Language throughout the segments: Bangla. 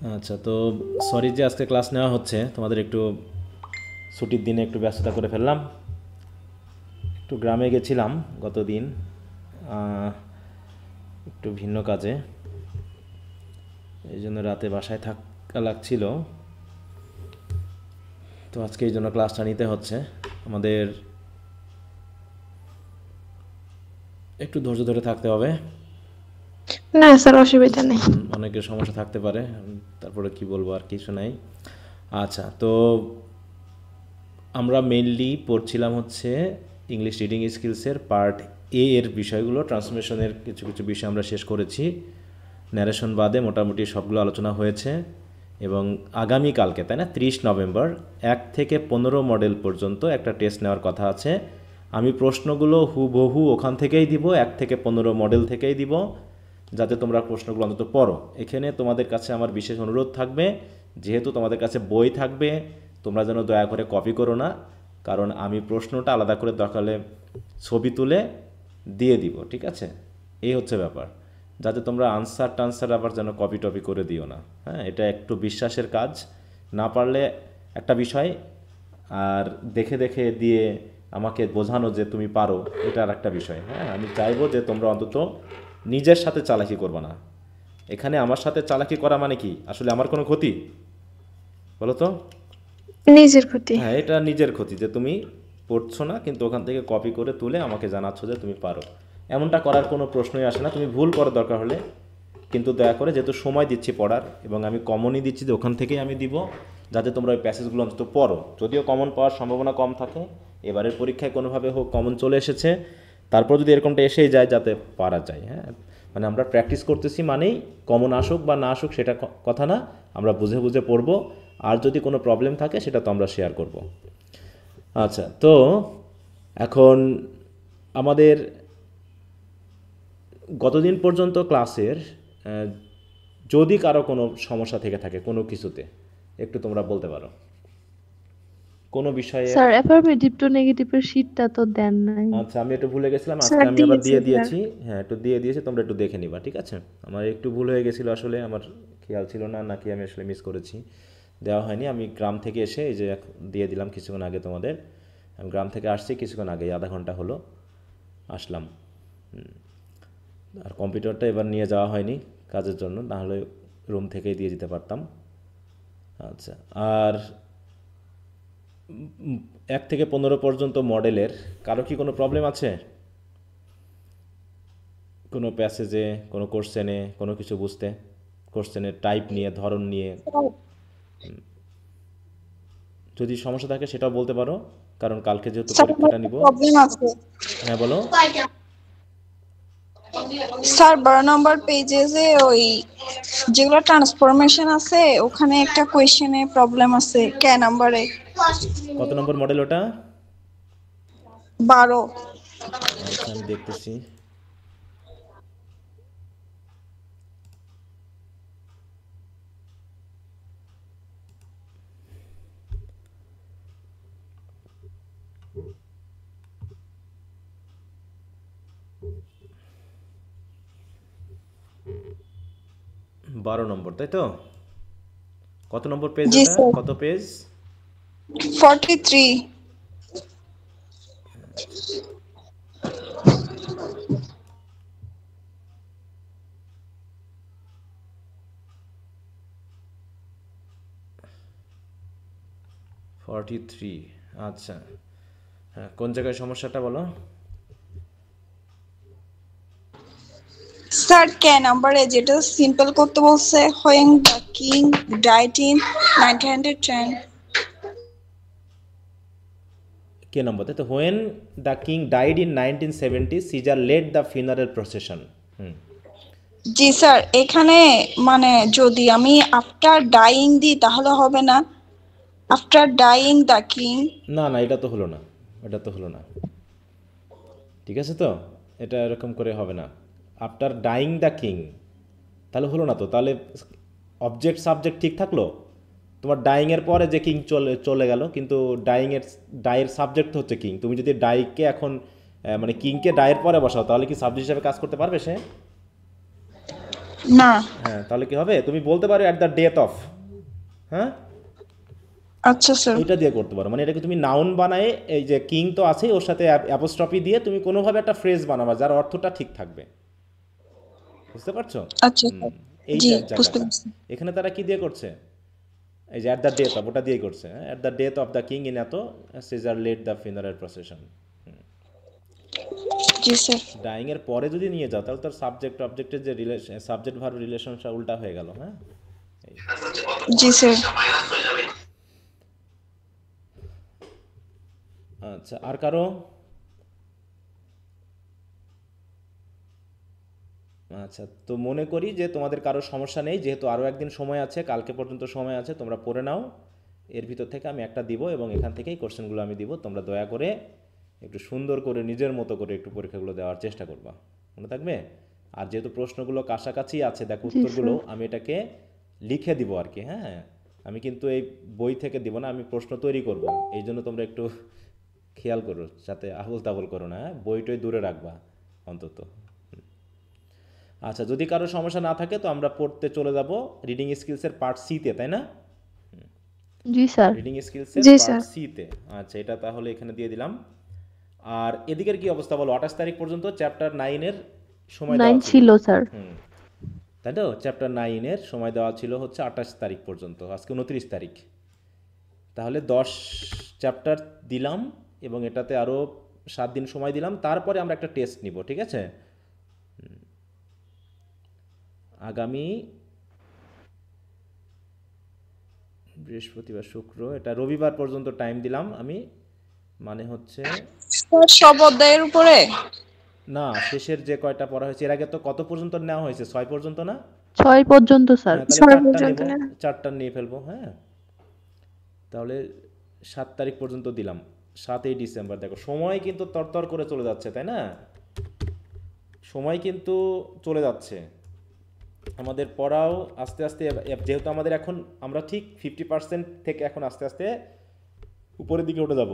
আচ্ছা, তো সরি যে আজকে ক্লাস নেওয়া হচ্ছে, তোমাদের একটু ছুটির দিনে একটু ব্যস্ততা করে ফেললাম। একটু গ্রামে গেছিলাম গতদিন, আহ, একটু ভিন্ন কাজে, এই জন্য রাতে বাসায় থাকা লাগছিল। তো আজকে এই জন্য ক্লাসটা নিতে হচ্ছে। আমাদের একটু ধৈর্য ধরে থাকতে হবে। না স্যার, অসুবিধা নেই। অনেকের সমস্যা থাকতে পারে, তারপরে কি বলবো, আর কিছু নাই। আচ্ছা, তো আমরা মেইনলি পড়ছিলাম হচ্ছে ইংলিশ রিডিং স্কিলসের পার্ট এ এর বিষয়গুলো। ট্রান্সলেশনের কিছু কিছু বিষয় আমরা শেষ করেছি, ন্যারেশন বাদে মোটামুটি সবগুলো আলোচনা হয়েছে। এবং আগামীকালকে, তাই না, 30 নভেম্বর 1 থেকে 15 মডেল পর্যন্ত একটা টেস্ট নেওয়ার কথা আছে। আমি প্রশ্নগুলো হুবহু ওখান থেকেই দিব, 1 থেকে 15 মডেল থেকেই দিব, যাতে তোমরা প্রশ্নগুলো অন্তত পড়ো। এখানে তোমাদের কাছে আমার বিশেষ অনুরোধ থাকবে, যেহেতু তোমাদের কাছে বই থাকবে, তোমরা যেন দয়া করে কপি করো না। কারণ আমি প্রশ্নটা আলাদা করে দরকার হলে ছবি তুলে দিয়ে দিব, ঠিক আছে? এই হচ্ছে ব্যাপার। যাতে তোমরা আনসার টানসার আবার যেন কপি টপি করে দিও না। হ্যাঁ, এটা একটু বিশ্বাসের কাজ। না পারলে একটা বিষয়, আর দেখে দেখে দিয়ে আমাকে বোঝানো যে তুমি পারো, এটা আর একটা বিষয়। হ্যাঁ, আমি চাইবো যে তোমরা অন্তত নিজের সাথে চালাকি করবে না। এখানে আমার সাথে চালাকি করা মানে কি, আসলে আমার কোনো ক্ষতি বলো তো? নিজের ক্ষতি। হ্যাঁ, এটা নিজের ক্ষতি যে তুমি পড়ছো না, কিন্তু ওখান থেকে কপি করে তুলে আমাকে জানাচ্ছ যে তুমি পারো। এমনটা করার কোনো প্রশ্নই আসে না। তুমি ভুল করো দরকার হলে, কিন্তু দয়া করে, যেহেতু সময় দিচ্ছি পড়ার এবং আমি কমনই দিচ্ছি, যে ওখান থেকেই আমি দিব, যাতে তোমরা ওই প্যাসেজগুলো অন্তত পড়ো। যদিও কমন পাওয়ার সম্ভাবনা কম থাকে, এবারের পরীক্ষায় কোনোভাবে হোক কমন চলে এসেছে, তারপর যদি এরকমটা এসেই যায় যাতে পারা যায়। হ্যাঁ, মানে আমরা প্র্যাকটিস করতেছি মানেই কমন আসুক বা না আসুক সেটা কথা না, আমরা বুঝে বুঝে পড়বো। আর যদি কোনো প্রবলেম থাকে সেটা তো আমরা শেয়ার করব। আচ্ছা, তো এখন আমাদের গতদিন পর্যন্ত ক্লাসের আহ, যদি কারো কোনো সমস্যা থেকে থাকে কোনো কিছুতে, একটু তোমরা বলতে পারো কোনো বিষয়ে। স্যার, অ্যাফার্মেটিভ টু নেগেটিভের শীটটা তো দেন নাই। আচ্ছা, আমি একটু ভুলে গেছিলাম, আজকে স্যার আমি আবার দিয়েছে দিয়ে স্যার। দিয়েছি। হ্যাঁ, একটু দিয়ে দিয়েছি, তোমরা একটু দেখে নিবা, ঠিক আছে? আমার একটু ভুল হয়ে গেছিলো, আসলে আমার খেয়াল ছিল না, নাকি আমি আসলে মিস করেছি, দেওয়া হয়নি। আমি গ্রাম থেকে এসে এই যে দিয়ে দিলাম কিছুক্ষণ আগে তোমাদের। আমি গ্রাম থেকে আসছি কিছুক্ষণ আগে, আধা ঘন্টা হলো আসলাম। আর কম্পিউটারটা এবার নিয়ে যাওয়া হয়নি কাজের জন্য, নাহলে রুম থেকেই দিয়ে দিতে পারতাম। আচ্ছা, আর 1 থেকে 15 পর্যন্ত মডেলের কারো কি কোনো প্রবলেম আছে? কোনো প্যাসেজে, কোনো কোশ্চেনে, কোনো কিছু বুঝতে, কোশ্চেনের টাইপ নিয়ে, ধরন নিয়ে যদি সমস্যা থাকে সেটাও বলতে পারো, কারণ কালকে যেহেতু স্যার, আমার পরীক্ষাটা একটা নিব। প্রবলেম আছে। হ্যাঁ, বলো। স্যার, 12 নম্বর পেজে যে ওই যেগুলো ট্রান্সফরমেশন আছে ওখানে একটা কোয়েশ্চেনে প্রবলেম আছে, কে নাম্বারে? কত নম্বর মডেল ওটা? 12। আচ্ছা, আমি দেখতেছি। বারো নম্বর, তাই তো? কত নম্বর পেজ জি ওটা, স্যার, কত পেজ? 43। 43। আচ্ছা, হ্যাঁ, কোন জায়গায় সমস্যাটা বলো। স্যার, কে নাম্বারে যেটা সিম্পল করতে বলছে, when the king died in 1910। কে নম্বর, তাই তো? When the king died in 1970 Caesar led the funeral procession. Hmm. জি স্যার, এখানে মানে যদি আমি আফটার ডাইং দিই তাহলে হবে না? After dying the king. না না, এটা তো হলো না, এটা তো হলো না। ঠিক আছে তো, এটা এরকম করে হবে না। আফটার ডাইং দ্য কিং, তাহলে হলো না তো। তাহলে অবজেক্ট সাবজেক্ট ঠিক থাকলো, তোমার ডাইংয়ের পরে যে কিং চলে চলে গেল, কিন্তু ডাইয়ের সাবজেক্ট হচ্ছে কিং। তুমি যদি ডাইকে এখন মানে কিংকে ডাইয়ের পরে বসাও, তাহলে কি সাবজেক্ট হিসাবে কাজ করতে পারবে সে? না। হ্যাঁ, তাহলে কি হবে, তুমি বলতে পারো অ্যাট দ্য ডেথ অফ। হ্যাঁ, আচ্ছা স্যার। এইটা দিয়ে করতে পারো, মানে এটাকে তুমি নাউন বানায়, এই যে কিং তো আছেই ওর সাথে অ্যাপোস্ট্রফি দিয়ে তুমি কোনোভাবে একটা ফ্রেজ বানাবা যার অর্থটা ঠিক থাকবে। বুঝতে পারছো? আচ্ছা হুম, স্যার। এই জি, বুঝতে জায়গাটা পারছি। এখানে তারা কি দিয়ে করছে, এই যে অ্যাট দ্য ডেথ অফ, ওটা দিয়ে করছে। At the death of the king in এত Caesar led the funeral procession. জি স্যার। ডাইং এর পরে যদি নিয়ে যাও তাহলে তোর সাবজেক্ট অবজেক্টের যে রিলেশন, সাবজেক্ট ভার্ব রিলেশনটা উল্টা হয়ে গেল। হ্যাঁ, জি স্যার। আচ্ছা, আর কারো? আচ্ছা, তো মনে করি যে তোমাদের কারো সমস্যা নেই, যেহেতু আরও একদিন সময় আছে, কালকে পর্যন্ত সময় আছে, তোমরা পড়ে নাও। এর ভিতর থেকে আমি একটা দিব এবং এখান থেকেই কোশ্চেনগুলো আমি দিব, তোমরা দয়া করে একটু সুন্দর করে নিজের মতো করে একটু পরীক্ষাগুলো দেওয়ার চেষ্টা করবা, মনে থাকবে। আর যেহেতু প্রশ্নগুলো কাছাকাছি আছে, দেখো জি উত্তরগুলো স্যার। আমি এটাকে লিখে দিব আর কি। হ্যাঁ, আমি কিন্তু এই বই থেকে দিব না, আমি প্রশ্ন তৈরি করব। এই জন্য তোমরা একটু খেয়াল করো যাতে আবল তাবল করো না। হ্যাঁ, বইটই দূরে রাখবা অন্তত। আচ্ছা, যদি কারো সমস্যা না থাকে তো আমরা পড়তে চলে যাব রিডিং স্কিলসের পার্ট সিতে, তাই না? জি স্যার। রিডিং স্কিলসের জি পার্ট স্যার। সিতে। আচ্ছা, এটা তাহলে এখানে দিয়ে দিলাম। আর এদিকের কি অবস্থা বলো? 28 তারিখ পর্যন্ত চ্যাপ্টার 9-এর সময় 9 দেওয়া ছিল। ছিল স্যার। হুম, তাই তো, চ্যাপ্টার 9-এর সময় দেওয়া ছিল হচ্ছে 28 তারিখ পর্যন্ত, আজকে 29 তারিখ। তাহলে 10 চ্যাপ্টার দিলাম এবং এটাতে আরও 7 দিন সময় দিলাম, তারপরে আমরা একটা টেস্ট নিব, ঠিক আছে? আগামী বৃহস্পতিবার, শুক্র, এটা রবিবার পর্যন্ত টাইম দিলাম আমি, মানে হচ্ছে স্যার সব অধ্যায়ের উপরে? না, শেষের যে কয়টা পড়া হয়েছে এর আগে তো কত পর্যন্ত নেওয়া হয়েছে, 6 পর্যন্ত না? 6 পর্যন্ত স্যার। হ্যাঁ, তাহলে 6 চারটা পর্যন্ত নেব, না? চারটা নিয়ে ফেলবো। হ্যাঁ, তাহলে 7 তারিখ পর্যন্ত দিলাম, 7ই ডিসেম্বর। দেখো সময় কিন্তু তরতর করে চলে যাচ্ছে, তাই না? সময় কিন্তু চলে যাচ্ছে, আমাদের পড়াও আস্তে আস্তে, যেহেতু আমাদের এখন আমরা ঠিক 50% থেকে এখন আস্তে আস্তে উপরের দিকে উঠে যাব।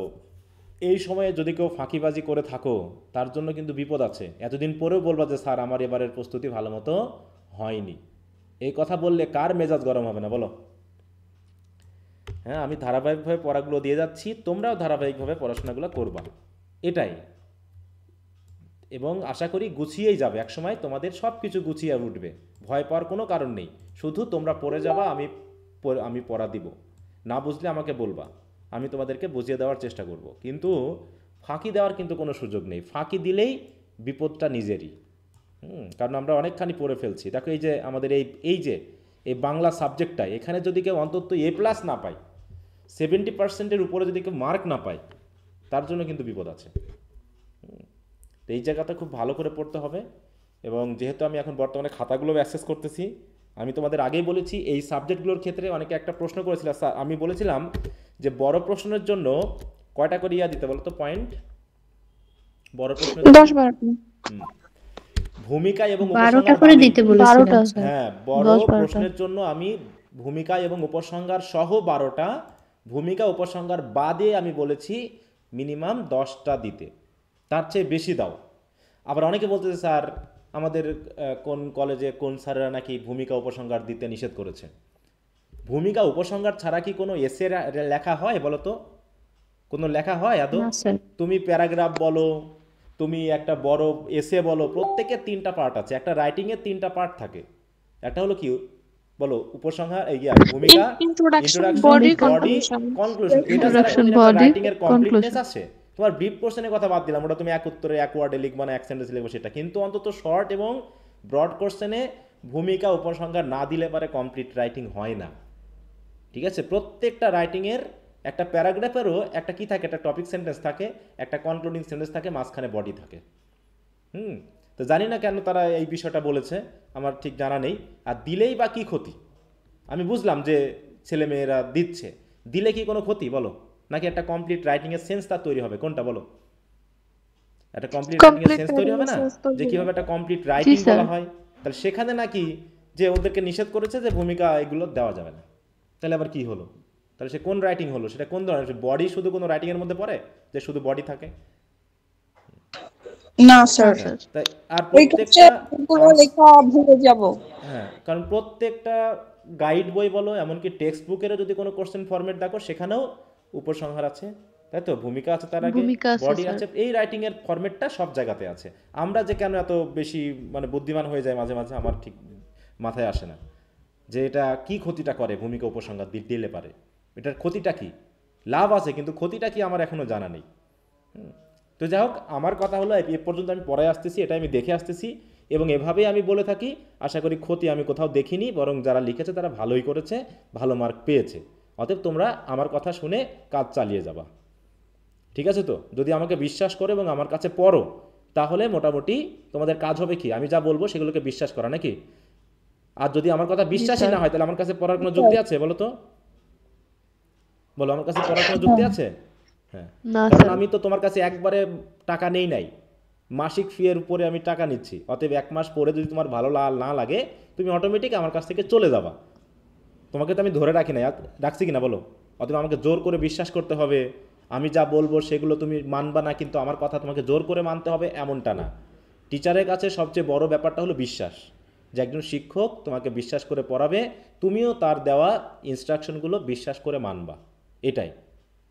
এই সময়ে যদি কেউ ফাঁকিবাজি করে থাকো তার জন্য কিন্তু বিপদ আছে। এতদিন পরেও বলবা যে স্যার আমার এবারের প্রস্তুতি ভালো মতো হয়নি। এই কথা বললে কার মেজাজ গরম হবে না বলো? হ্যাঁ, আমি ধারাবাহিকভাবে পড়াগুলো দিয়ে যাচ্ছি, তোমরাও ধারাবাহিকভাবে পড়াশোনাগুলো করবা, এটাই। এবং আশা করি গুছিয়েই যাবে, একসময় তোমাদের সব কিছু গুছিয়ে উঠবে, ভয় পাওয়ার কোনো কারণ নেই। শুধু তোমরা পড়ে যাবা, আমি পড়া দিব, না বুঝলে আমাকে বলবা, আমি তোমাদেরকে বুঝিয়ে দেওয়ার চেষ্টা করব। কিন্তু ফাঁকি দেওয়ার কিন্তু কোনো সুযোগ নেই, ফাঁকি দিলেই বিপদটা নিজেরই। কারণ আমরা অনেকখানি পড়ে ফেলছি। দেখো এই যে আমাদের এই বাংলা সাবজেক্টটাই, এখানে যদি কেউ অন্তত A+ না পায়, 70%-এর উপরে যদি কেউ মার্ক না পায়, তার জন্য কিন্তু বিপদ আছে। তো এই জায়গাটা খুব ভালো করে পড়তে হবে। এবং যেহেতু আমি এখন বর্তমানে খাতাগুলো অ্যাক্সেস করতেছি, আমি তোমাদের আগেই বলেছি এই সাবজেক্টগুলোর ক্ষেত্রে অনেকে একটা প্রশ্ন করেছিল স্যার, আমি বলেছিলাম যে বড় প্রশ্নের জন্য কয়টা করে দিতে বলো তো পয়েন্ট? বড় প্রশ্নের 10-12টা। ভূমিকা এবং 12টা উপসংহার করে বাদে, দিতে 12টা বলেছিলাম। স্যার। হ্যাঁ, বড় 10-12টা। প্রশ্নের জন্য আমি ভূমিকা এবং উপসংহার সহ 12টা, ভূমিকা উপসংহার বাদে আমি বলেছি মিনিমাম 10টা দিতে, তার চেয়ে বেশি দাও। আবার অনেকে বলতেছে স্যার আমাদের কোন কলেজে কোন স্যারেরা নাকি ভূমিকা উপসংহার দিতে নিষেধ করেছে। ভূমিকা উপসংহার ছাড়া কি কোনো এসে লেখা হয় বলো তো? কোনো লেখা হয় আদৌ? না স্যার। তুমি প্যারাগ্রাফ বলো, তুমি একটা বড় এসে বলো, প্রত্যেকের 3টা পার্ট আছে, একটা রাইটিংয়ের 3টা পার্ট থাকে। একটা হলো কি বলো, উপসংহার, ভূমিকা, introduction, introduction, body, body, conclusion. Conclusion. এটা ছাড়া ইন্ট্রোডাকশন, কোনদিন একটা বডি, রাইটিংয়ের কমপ্লিটনেস কনক্লুশন। আছে? তোমার ব্রিফ কোশ্চেনের কথা বাদ দিলাম, ওটা তুমি এক উত্তরে এক ওয়ার্ডে লিখবা না, এক সেন্টেন্সে লিখবো সেটা, কিন্তু অন্তত শর্ট এবং ব্রড কোশ্চেনে ভূমিকা উপসংহার না দিলে পারে কমপ্লিট রাইটিং হয় না। ঠিক আছে, প্রত্যেকটা রাইটিংয়ের একটা প্যারাগ্রাফেরও একটা কি থাকে, একটা টপিক সেন্টেন্স থাকে, একটা কনক্লুডিং সেন্টেন্স থাকে, মাঝখানে বডি থাকে। তো জানি না কেন তারা এই বিষয়টা বলেছে, আমার ঠিক জানা নেই। আর দিলেই বা কি ক্ষতি? আমি বুঝলাম যে ছেলে মেয়েরা দিচ্ছে, দিলে কি কোনো ক্ষতি বলো? নাকি একটা কমপ্লিট রাইটিংয়ের সেন্স তার তৈরি হবে, কোনটা বলো? একটা কমপ্লিট রাইটিংয়ের সেন্স তৈরি হবে না, যে কীভাবে একটা কমপ্লিট রাইটিং স্যার। বলা হয়। তাহলে সেখানে নাকি যে ওদেরকে নিষেধ করেছে যে ভূমিকা এগুলো দেওয়া যাবে না, তাহলে আবার কি হলো? তাহলে সে কোন রাইটিং হলো? সেটা কোন ধরনের? বডি শুধু কোনো রাইটিংয়ের মধ্যে পড়ে যে শুধু বডি থাকে? না স্যার, স্যার। তাই আর ওই ক্ষেত্রে প্রত্যেকটা পুরো লেখা ভুলে যাব। হ্যাঁ, কারণ প্রত্যেকটা গাইড বই বলো, এমনকি টেক্সট বুকেরও যদি কোনো কোশ্চেন ফরম্যাট দেখো, সেখানেও উপসংহার আছে, তাই তো, ভূমিকা আছে, তার আগে ভূমিকা আছে বডি স্যার। আছে, এই রাইটিংয়ের ফরম্যাটটা সব জায়গাতে আছে। আমরা যে কেন এত বেশি মানে বুদ্ধিমান হয়ে যায় মাঝে মাঝে আমার ঠিক মাথায় আসে না, যে এটা কি ক্ষতিটা করে ভূমিকা উপসংহার দিলে পারে, এটার ক্ষতিটা কি, লাভ আছে কিন্তু ক্ষতিটা কি আমার এখনো জানা নেই। তো যাই হোক, আমার কথা হলো এ পর্যন্ত আমি পড়ায় আসতেছি, এটা আমি দেখে আসতেছি এবং এভাবেই আমি বলে থাকি। আশা করি ক্ষতি আমি কোথাও দেখিনি, বরং যারা লিখেছে তারা ভালোই করেছে, ভালো মার্ক পেয়েছে। অতএব তোমরা আমার কথা শুনে কাজ চালিয়ে যাবা, ঠিক আছে তো? যদি আমাকে বিশ্বাস করো এবং আমার কাছে পড়ো, তাহলে মোটামুটি তোমাদের কাজ হবে কি, আমি যা বলবো সেগুলোকে বিশ্বাস করা, নাকি? আর যদি আমার কথা জি বিশ্বাসই স্যার। না হয়, তাহলে আমার কাছে পড়ার কোনো যুক্তি আছে বলো তো? বলো, আমার কাছে পড়ার কোনো যুক্তি আছে? হ্যাঁ, না কারণ স্যার। আমি তো তোমার কাছে একবারে টাকা নেই নাই, মাসিক ফি এর উপরে আমি টাকা নিচ্ছি। অতএব 1 মাস পরে যদি তোমার ভালো না লাগে, তুমি অটোমেটিক আমার কাছ থেকে চলে যাবা। তোমাকে তো আমি ধরে রাখি না, রাখছি কিনা বলো? অতএব আমাকে জোর করে বিশ্বাস করতে হবে, আমি যা বলবো সেগুলো তুমি মানবা না, কিন্তু আমার কথা তোমাকে জোর করে মানতে হবে এমনটা না। টিচারের কাছে সবচেয়ে বড় ব্যাপারটা হলো বিশ্বাস, যে একজন শিক্ষক তোমাকে বিশ্বাস করে পড়াবে, তুমিও তার দেওয়া ইনস্ট্রাকশনগুলো বিশ্বাস করে মানবা। এটাই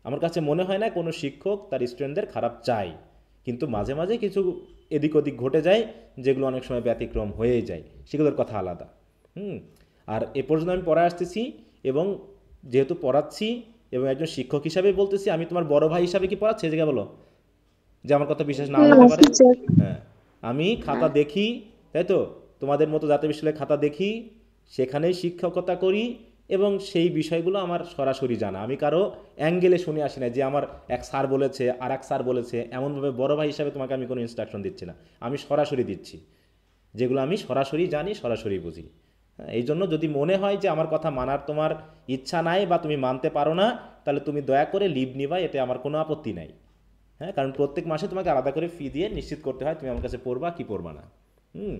আমার কাছে মনে হয় না কোনো শিক্ষক তার স্টুডেন্টদের খারাপ চায়, কিন্তু মাঝে মাঝে কিছু এদিক ওদিক ঘটে যায়, যেগুলো অনেক সময় ব্যতিক্রম হয়েই যায়, সেগুলোর কথা আলাদা। হুম। আর এ পর্যন্ত আমি পড়ায় আসতেছি, এবং যেহেতু পড়াচ্ছি এবং একজন শিক্ষক হিসাবে বলতেছি, আমি তোমার বড় ভাই হিসাবে কি পড়াচ্ছি, এই জায়গায় বলো, যে আমার কথা বিশ্বাস নাও না হতে পারে। স্যার। হ্যাঁ, আমি খাতা দেখি, তাই তো, তোমাদের মতো জাতীয় বিশ্ববিদ্যালয়ে খাতা দেখি, সেখানেই শিক্ষকতা করি, এবং সেই বিষয়গুলো আমার সরাসরি জানা। আমি কারো অ্যাঙ্গেলে শুনে আসি না, যে আমার এক স্যার বলেছে আর এক স্যার বলেছে, এমনভাবে বড় ভাই হিসাবে তোমাকে আমি কোনো ইনস্ট্রাকশন দিচ্ছি না, আমি সরাসরি দিচ্ছি, যেগুলো আমি সরাসরি জানি, সরাসরি বুঝি। হ্যাঁ, এই জন্য যদি মনে হয় যে আমার কথা মানার তোমার ইচ্ছা নাই বা তুমি মানতে পারো না, তাহলে তুমি দয়া করে লিভ নিবা, এতে আমার কোনো আপত্তি নাই। হ্যাঁ, কারণ প্রত্যেক মাসে তোমাকে আলাদা করে ফি দিয়ে নিশ্চিত করতে হয় তুমি আমার কাছে পড়বা কি পড়বা না। হুম।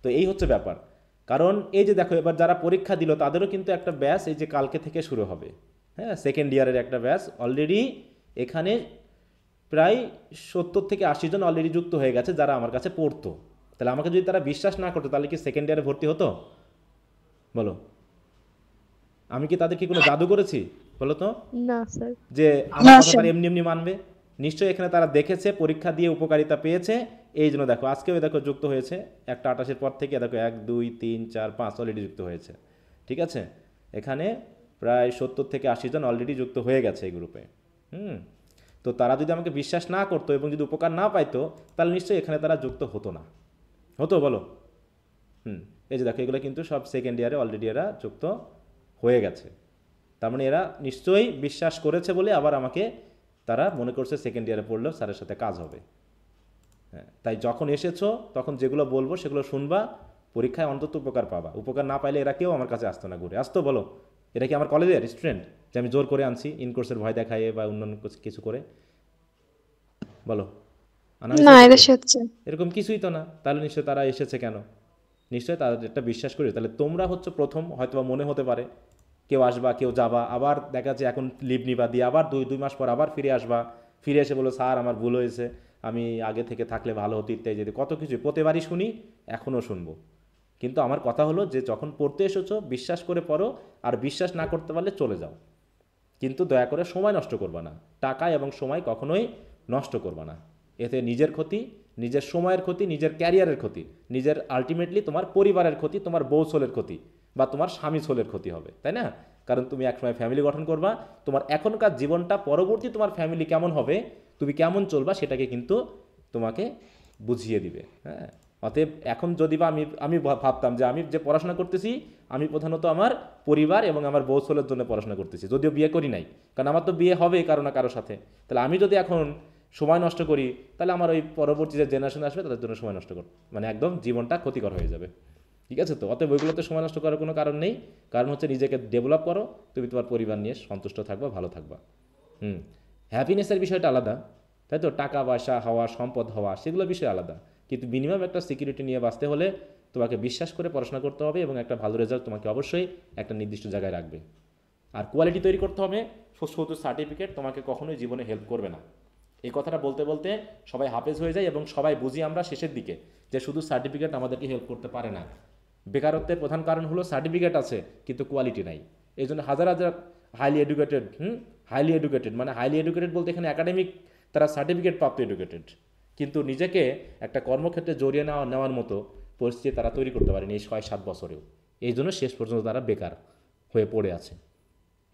তো এই হচ্ছে ব্যাপার। কারণ এই যে দেখো, এবার যারা পরীক্ষা দিল তাদেরও কিন্তু একটা ব্যাচ এই যে কালকে থেকে শুরু হবে। হ্যাঁ, সেকেন্ড ইয়ারের একটা ব্যাচ অলরেডি এখানে প্রায় 70 থেকে 80 জন অলরেডি যুক্ত হয়ে গেছে, যারা আমার কাছে পড়তো। তাহলে আমাকে যদি তারা বিশ্বাস না করতো, তাহলে কি সেকেন্ড ইয়ারে ভর্তি হতো বলো? আমি কি তাদের কি কোনো জাদু করেছি বলো তো, না স্যার। যে আমার না কথা স্যার। তারা এমনি এমনি মানবে? নিশ্চয়ই এখানে তারা দেখেছে, পরীক্ষা দিয়ে উপকারিতা পেয়েছে, এই জন্য দেখো আজকেও দেখো যুক্ত হয়েছে। 1টা 28-এর পর থেকে দেখো 1 2 3 4 5 অলরেডি যুক্ত হয়েছে, ঠিক আছে? এখানে প্রায় 70 থেকে 80 জন অলরেডি যুক্ত হয়ে গেছে এই গ্রুপে। হুম। তো তারা যদি আমাকে বিশ্বাস না করতো এবং যদি উপকার না পাইতো, তাহলে নিশ্চয়ই এখানে তারা যুক্ত হতো না। হতো বলো? হুম। এই যে দেখো, এগুলো কিন্তু সব সেকেন্ড ইয়ারে অলরেডি এরা যুক্ত হয়ে গেছে। তার মানে এরা নিশ্চয়ই বিশ্বাস করেছে বলে আবার আমাকে তারা মনে করছে সেকেন্ড ইয়ারে পড়লেও স্যারের সাথে কাজ হবে। হ্যাঁ, তাই যখন এসেছো তখন যেগুলো বলবো সেগুলো শুনবা, পরীক্ষায় অন্তত উপকার পাবা। উপকার না পাইলে এরা কেউ আমার কাছে আসতো না, ঘুরে আসতো বলো? এরা কি আমার কলেজের স্টুডেন্ট যে আমি জোর করে আনছি ইনকোর্সের ভয় দেখাইয়ে বা অন্যান্য কিছু করে? বলো, আনা হয়েছে না, এদেরকে? এটা সত্যি। এরকম কিছুই তো না। তাহলে নিশ্চয়ই তারা এসেছে কেন? নিশ্চয়ই তাদের একটা বিশ্বাস করি। তাহলে তোমরা হচ্ছে প্রথম, হয়তোবা মনে হতে পারে কেউ আসবা কেউ যাবা, আবার দেখা যাচ্ছে এখন লিভ নিবা, দিয়ে আবার 2 মাস পর আবার ফিরে আসবা, ফিরে এসে বলো স্যার আমার ভুল হয়েছে, আমি আগে থেকে থাকলে ভালো হতো, ইত্যাদি যদি কত কিছু প্রতিবারই শুনি, এখনও শুনবো। কিন্তু আমার কথা হলো যে যখন পড়তে এসেছো বিশ্বাস করে পড়ো, আর বিশ্বাস না করতে পারলে চলে যাও, কিন্তু দয়া করে সময় নষ্ট করবা না। টাকা এবং সময় কখনোই নষ্ট করবা না, এতে নিজের ক্ষতি, নিজের সময়ের ক্ষতি, নিজের ক্যারিয়ারের ক্ষতি, নিজের আলটিমেটলি তোমার পরিবারের ক্ষতি, তোমার বউ ছোলের ক্ষতি বা তোমার স্বামী ছোলের ক্ষতি হবে, তাই না? কারণ তুমি একসময় ফ্যামিলি গঠন করবা, তোমার এখনকার জীবনটা পরবর্তী তোমার ফ্যামিলি কেমন হবে, তুমি কেমন চলবা, সেটাকে কিন্তু তোমাকে বুঝিয়ে দিবে। হ্যাঁ, অতএব এখন যদি বা আমি আমি ভাবতাম যে আমি যে পড়াশোনা করতেছি, আমি প্রধানত আমার পরিবার এবং আমার বউ ছোলের জন্য পড়াশোনা করতেছি, যদিও বিয়ে করি নাই, কারণ আমার তো বিয়ে হবে কারো না কারো সাথে। তাহলে আমি যদি এখন সময় নষ্ট করি, তাহলে আমার ওই পরবর্তী যে জেনারেশন আসবে তাদের জন্য সময় নষ্ট কর, মানে একদম জীবনটা ক্ষতিকর হয়ে যাবে। ঠিক আছে তো? অতএব ওইগুলোতে সময় নষ্ট করার কোনো কারণ নেই। কারণ হচ্ছে নিজেকে ডেভেলপ করো, তুমি তোমার পরিবার নিয়ে সন্তুষ্ট থাকবা, ভালো থাকবা। হুম। হ্যাপিনেসের বিষয়টা আলাদা, তাই তো, টাকা পয়সা হওয়া, সম্পদ হওয়া, সেগুলো বিষয় আলাদা, কিন্তু মিনিমাম একটা সিকিউরিটি নিয়ে বাঁচতে হলে তোমাকে বিশ্বাস করে পড়াশোনা করতে হবে, এবং একটা ভালো রেজাল্ট তোমাকে অবশ্যই একটা নির্দিষ্ট জায়গায় রাখবে। আর কোয়ালিটি তৈরি করতে হবে। শুধু সার্টিফিকেট তোমাকে কখনোই জীবনে হেল্প করবে না। এই কথাটা বলতে বলতে সবাই হাফেজ হয়ে যায়, এবং সবাই বুঝি আমরা শেষের দিকে যে শুধু সার্টিফিকেট আমাদেরকে হেল্প করতে পারে না। বেকারত্বের প্রধান কারণ হলো সার্টিফিকেট আছে কিন্তু কোয়ালিটি নাই। এই জন্য হাজার হাজার হাইলি এডুকেটেড মানে হাইলি এডুকেটেড বলতে এখানে একাডেমিক, তারা সার্টিফিকেট প্রাপ্ত এডুকেটেড, কিন্তু নিজেকে একটা কর্মক্ষেত্রে জড়িয়ে নেওয়ার মতো পরিস্থিতি তারা তৈরি করতে পারেনি এই 6-7 বছরেও। এই জন্য শেষ পর্যন্ত তারা বেকার হয়ে পড়ে আছে।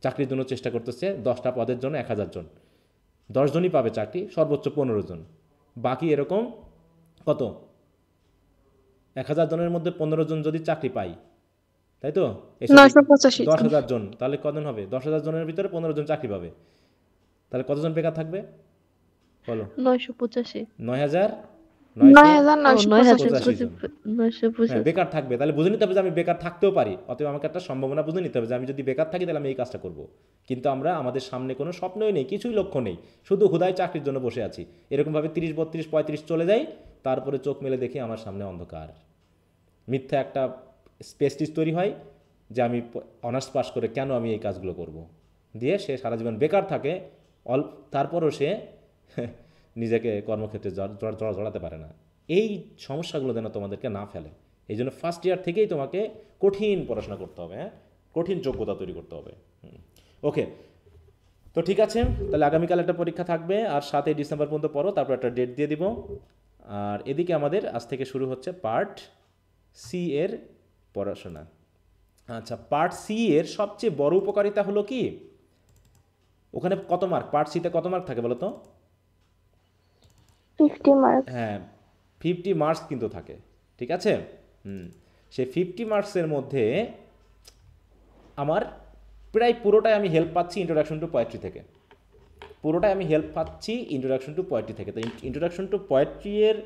চাকরির জন্য চেষ্টা করতেছে 10টা পদের জন্য 1000 জন, 10 জনই পাবে চাকরি, সর্বোচ্চ 15 জন, বাকি এরকম কত 1000 জনের মধ্যে 15 জন যদি চাকরি পাই, তাই তো 985 10,000 জন, তাহলে কজন হবে? 10,000 জনের ভিতরে 15 জন চাকরি পাবে, তাহলে কতজন বেকার থাকবে বলো? 985 9,000 9,985 জন হ্যাঁ বেকার থাকবে। তাহলে বুঝে নিতে হবে যে আমি বেকার থাকতেও পারি, অতএব আমাকে একটা সম্ভাবনা বুঝে নিতে হবে যে আমি যদি বেকার থাকি তাহলে আমি এই কাজটা করব। কিন্তু আমরা আমাদের সামনে কোনো স্বপ্নই নেই, কিছুই লক্ষ্য নেই, শুধু হুদায় চাকরির জন্য বসে আছি। এরকমভাবে 30, 32, 35 চলে যাই, তারপরে চোখ মেলে দেখি আমার সামনে অন্ধকার। মিথ্যা একটা স্পেসটিস তৈরি হয় যে আমি অনার্স পাস করে কেন আমি এই কাজগুলো করব, দিয়ে সে সারা জীবন বেকার থাকে, তারপরও সে নিজেকে কর্মক্ষেত্রে জড়াতে পারে না। এই সমস্যাগুলো যেন তোমাদেরকে না ফেলে, এই জন্য ফার্স্ট ইয়ার থেকেই তোমাকে কঠিন পড়াশোনা করতে হবে, হ্যাঁ, কঠিন যোগ্যতা তৈরি করতে হবে। ওকে, তো ঠিক আছে, তাহলে আগামীকাল একটা পরীক্ষা থাকবে, আর 7 ডিসেম্বর পর্যন্ত পড়ো, তারপর একটা ডেট দিয়ে দিব। আর এদিকে আমাদের আজ থেকে শুরু হচ্ছে পার্ট সি এর পড়াশোনা। আচ্ছা, পার্ট সি এর সবচেয়ে বড় উপকারিতা হলো কি, ওখানে কত মার্ক, পার্ট সিতে কত মার্ক থাকে বলো তো? 50 মার্ক। হ্যাঁ, 50 মার্কস কিন্তু থাকে, ঠিক আছে। সেই 50 মার্কসের মধ্যে আমার প্রায় পুরোটাই আমি হেল্প পাচ্ছি ইন্ট্রোডাকশন টু পোয়েট্রি থেকে, পুরোটাই আমি হেল্প পাচ্ছি ইন্ট্রোডাকশন টু পোয়েট্রি থেকে। তো ইন্ট্রোডাকশন টু পোয়েট্রি এর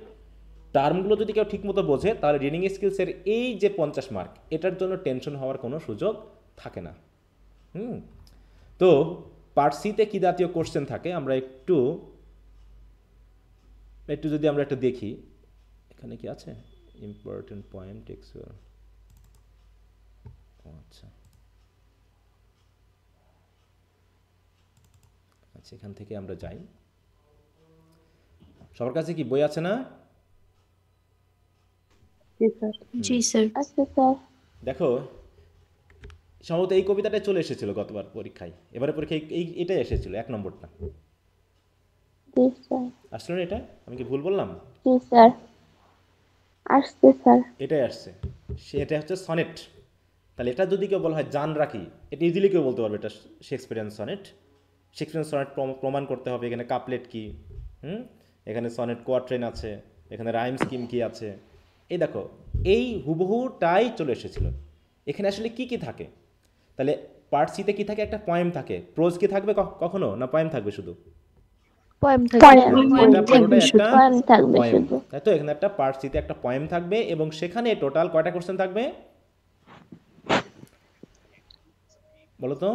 টার্মগুলো যদি কেউ ঠিকমতো বোঝে, তাহলে রিডিং স্কিলসের এই যে 50 মার্ক, এটার জন্য টেনশন হওয়ার কোনো সুযোগ থাকে না। তো পার্ট সিতে কী জাতীয় কোশ্চেন থাকে আমরা একটু যদি আমরা একটু দেখি, এখানে কি আছে ইম্পর্টেন্ট পয়েন্ট টেক্সচুয়াল। আচ্ছা আচ্ছা, এখান থেকে আমরা যাই। সবার কাছে কি বই আছে না? জি স্যার। আচ্ছা স্যার। দেখো, সম্ভবত এই কবিতাটাই চলে এসেছিল গতবার পরীক্ষায়, এবারে পরীক্ষায় এটাই এসেছিল 1 নম্বরটা। জি স্যার। আসলে না, এটা আমি কি ভুল বললাম? জি স্যার, আসছে স্যার। এটাই আসছে, এটা হচ্ছে সনেট। তাহলে এটা যদি কেউ বলা হয় জান রাখি, এটা ইজিলি কেউ বলতে পারবে এটা শেক্সপিয়ারিয়ান সনেট। শেক্সপিয়ারিয়ান সনেট প্রমাণ করতে হবে এখানে কাপলেট কি, এখানে সনেট কোয়াট্রেন আছে, এখানে রাইম স্কিম কি আছে। এই দেখো, এই হুবহুটাই চলে এসেছিল। এখানে আসলে কি কি থাকে, তাহলে পার্ট সিতে কি থাকে? একটা পয়েম থাকে। প্রোজ কি থাকবে কখনো, না পয়েম থাকবে শুধু? পয়েম এটা থাকবে। পুরোটাই একটা পয়েম থাকবে পয়েম, শুধু। তাই তো। এখানে একটা পার্ট সিতে একটা পয়েম থাকবে, এবং সেখানে টোটাল কয়টা কোশ্চেন থাকবে বলো তো?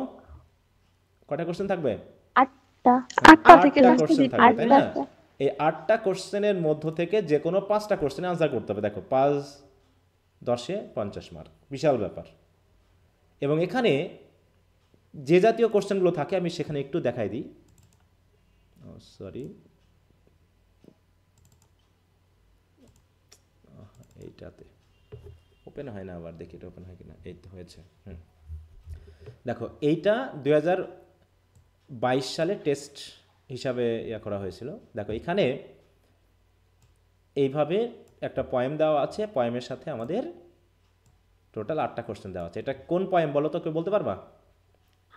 কয়টা কোশ্চেন থাকবে? 8টা। 8টা থেকে 8টা কোশ্চেন থাকবে, তাই না? 8টা। এই 8টা কোশ্চেনের মধ্য থেকে যে কোনো 5টা কোশ্চেনে আনসার করতে হবে। দেখো 5 10 50 মার্ক, বিশাল ব্যাপার। এবং এখানে যে জাতীয় কোশ্চেনগুলো থাকে আমি সেখানে একটু দেখাই দিই। সরি, এইটাতে ওপেন হয় না, আবার দেখি এটা ওপেন হয় কিনা। এই তো হয়েছে। দেখো, এইটা 2022 সালে টেস্ট হিসাবে করা হয়েছিল। দেখো এখানে এইভাবে একটা পয়েম দেওয়া আছে, পয়েমের সাথে আমাদের টোটাল 8টা কোশ্চেন দেওয়া আছে। এটা কোন পয়েম বলো তো, কেউ বলতে পারবা?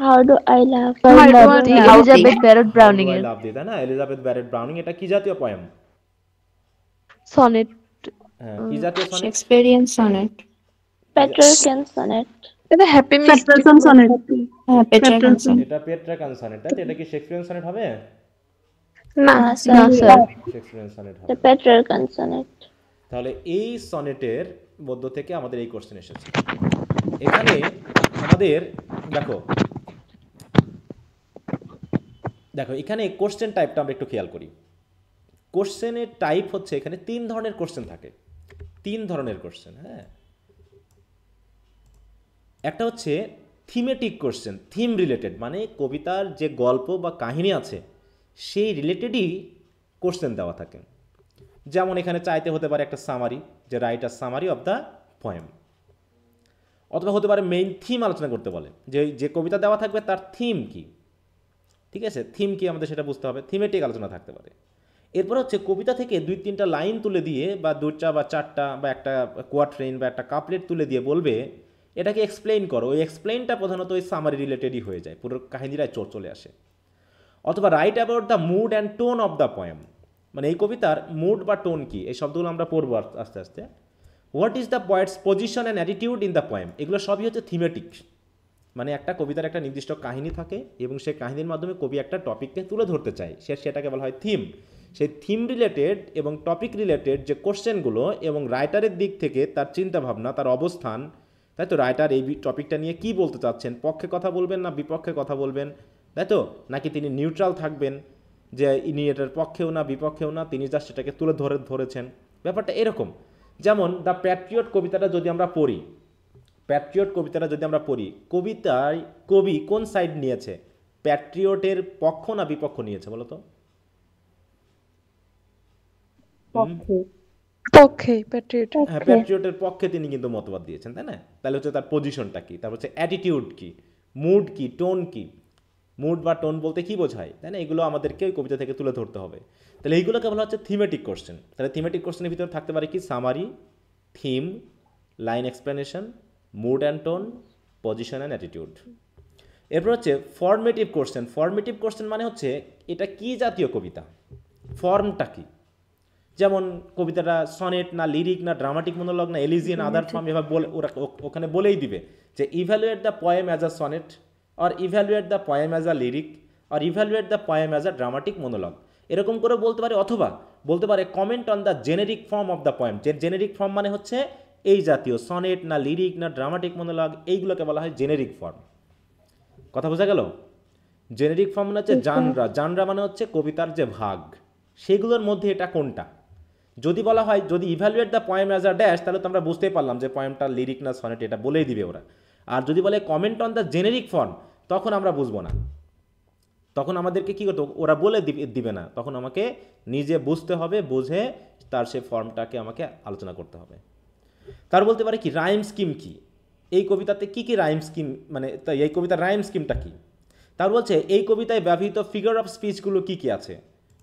How do I love I you? love the Elizabeth Barrett Browning এর লাভ দিই, তাই না? Elizabeth Barrett Browning. এটা কি জাতীয় পয়েম? সনেট। হ্যাঁ, কি জাতীয় sonnet? Shakespearean sonnet. Petrarchan sonnet. এটা হ্যাপি মিস্টেক সনেট। হ্যাঁ, পেট্রার্কান সনেট। এটা পেট্রার্কান সনেট, তাই তো? এটা কি শেক্সপিয়ারিয়ান সনেট হবে? না না স্যার, স্যার, শেক্সপিয়ারিয়ান সনেট হবে। the Petrarchan sonnet. তাহলে এই সনেটের মধ্য থেকে আমাদের এই কোশ্চেন এসেছে। এখানে আমাদের দেখো এখানে কোশ্চেন টাইপটা আমরা একটু খেয়াল করি। কোশ্চেনের টাইপ হচ্ছে, এখানে 3 ধরনের কোশ্চেন থাকে, 3 ধরনের কোশ্চেন। হ্যাঁ, একটা হচ্ছে থিমেটিক কোশ্চেন, থিম রিলেটেড, মানে কবিতার যে গল্প বা কাহিনী আছে সেই রিলেটেডই কোশ্চেন দেওয়া থাকে। যেমন এখানে চাইতে হতে পারে একটা সামারি, যে right a summary of the poem. অথবা হতে পারে মেইন থিম আলোচনা করতে বলে, যে যে কবিতা দেওয়া থাকবে তার থিম কি, ঠিক আছে, থিম কি আমাদের সেটা বুঝতে হবে, থিমেটিক আলোচনা থাকতে পারে। এরপর হচ্ছে কবিতা থেকে 2-3টা লাইন তুলে দিয়ে বা 2টা বা 4টা বা একটা কোয়াট্রেন বা একটা কাপলেট তুলে দিয়ে বলবে এটাকে এক্সপ্লেইন করো। ওই এক্সপ্লেইনটা প্রধানত ওই সামারি রিলেটেডই হয়ে যায়, পুরো কাহিনীরাই চলে আসে। অথবা write about the mood and tone of the poem, মানে এই কবিতার মুড বা টোন কি, এই শব্দগুলো আমরা পড়বো আস্তে আস্তে। What is the poet's position and attitude in the poem, এগুলো সবই হচ্ছে থিমেটিক, মানে একটা কবিতার একটা নির্দিষ্ট কাহিনী থাকে এবং সেই কাহিনীর মাধ্যমে কবি একটা টপিককে তুলে ধরতে চায়, সেটাকে বলা হয় থিম। সেই থিম রিলেটেড এবং টপিক রিলেটেড যে কোশ্চেনগুলো এবং রাইটারের দিক থেকে তার চিন্তাভাবনা, তার অবস্থান, তাই তো, রাইটার এই টপিকটা নিয়ে কি বলতে চাচ্ছেন, পক্ষে কথা বলবেন না বিপক্ষে কথা বলবেন, তাই তো, নাকি তিনি নিউট্রাল থাকবেন, যে ইনি এটার পক্ষেও না বিপক্ষেও না, তিনি জাস্ট সেটাকে তুলে ধরেছেন, ব্যাপারটা এরকম। যেমন দ্য প্যাট্রিয়ট কবিতাটা যদি আমরা পড়ি, কবিতায় কবি কোন সাইড নিয়েছে, প্যাট্রিয়টের পক্ষ না বিপক্ষ নিয়েছে বলো তো? পক্ষে প্যাট্রিয়ট। হ্যাঁ, প্যাট্রিয়টের পক্ষে তিনি কিন্তু মতবাদ দিয়েছেন, তাই না? তাহলে হচ্ছে তার পজিশনটা কি, তারপর হচ্ছে অ্যাটিটিউড কি, মুড কি, টোন কি, মুড বা টোন বলতে কি বোঝায়, তাই না? এগুলো আমাদেরকে ওই কবিতা থেকে তুলে ধরতে হবে। তাহলে এইগুলোকে বলা হচ্ছে থিমেটিক কোশ্চেন। তাহলে থিমেটিক কোশ্চেনের ভিতরে থাকতে পারে কি, summary, theme, line explanation, mood and tone, position and attitude. এরপর হচ্ছে ফর্মেটিভ কোশ্চেন। ফর্মেটিভ কোশ্চেন মানে হচ্ছে এটা কি জাতীয় কবিতা, ফর্মটা কি, যেমন কবিতাটা সনেট না লিরিক না ড্রামাটিক মনোলগ না এলিজিয়ান আদার ফর্ম, এভাবে বলে ওরা ওখানে বলেই দিবে যে evaluate the poem as a sonnet, or evaluate the poem as a lyric, or evaluate the poem as a dramatic monologue, এরকম করে বলতে পারে। অথবা বলতে পারে comment on the generic form of the poem. যে জেনেরিক ফর্ম মানে হচ্ছে এই জাতীয় সনেট না লিরিক না ড্রামাটিক মনোলগ, এইগুলোকে বলা হয় জেনেরিক ফর্ম। কথা বোঝা গেল? জেনেরিক ফর্ম মানে হচ্ছে জানরা, জানরা মানে হচ্ছে কবিতার যে ভাগ, সেগুলোর মধ্যে এটা কোনটা। যদি বলা হয়, যদি evaluate the poem as a dash, তাহলে তো আমরা বুঝতেই পারলাম যে পোয়েমটা লিরিক না সনেট, এটা বলেই দিবে ওরা। আর যদি বলে comment on the generic form, তখন আমরা বুঝবো না, তখন আমাদেরকে কী করতে, ওরা বলে দিবে না, তখন আমাকে নিজে বুঝতে হবে, বুঝে তার সে ফর্মটাকে আমাকে আলোচনা করতে হবে। তার বলতে পারে কি রাইম স্কিম কি, এই কবিতাতে কি কি রাইম স্কিম, মানে এই কবিতার রাইম স্কিমটা কি। তার বলছে এই কবিতায় ব্যবহৃত ফিগার অফ স্পিচগুলো কি কি আছে,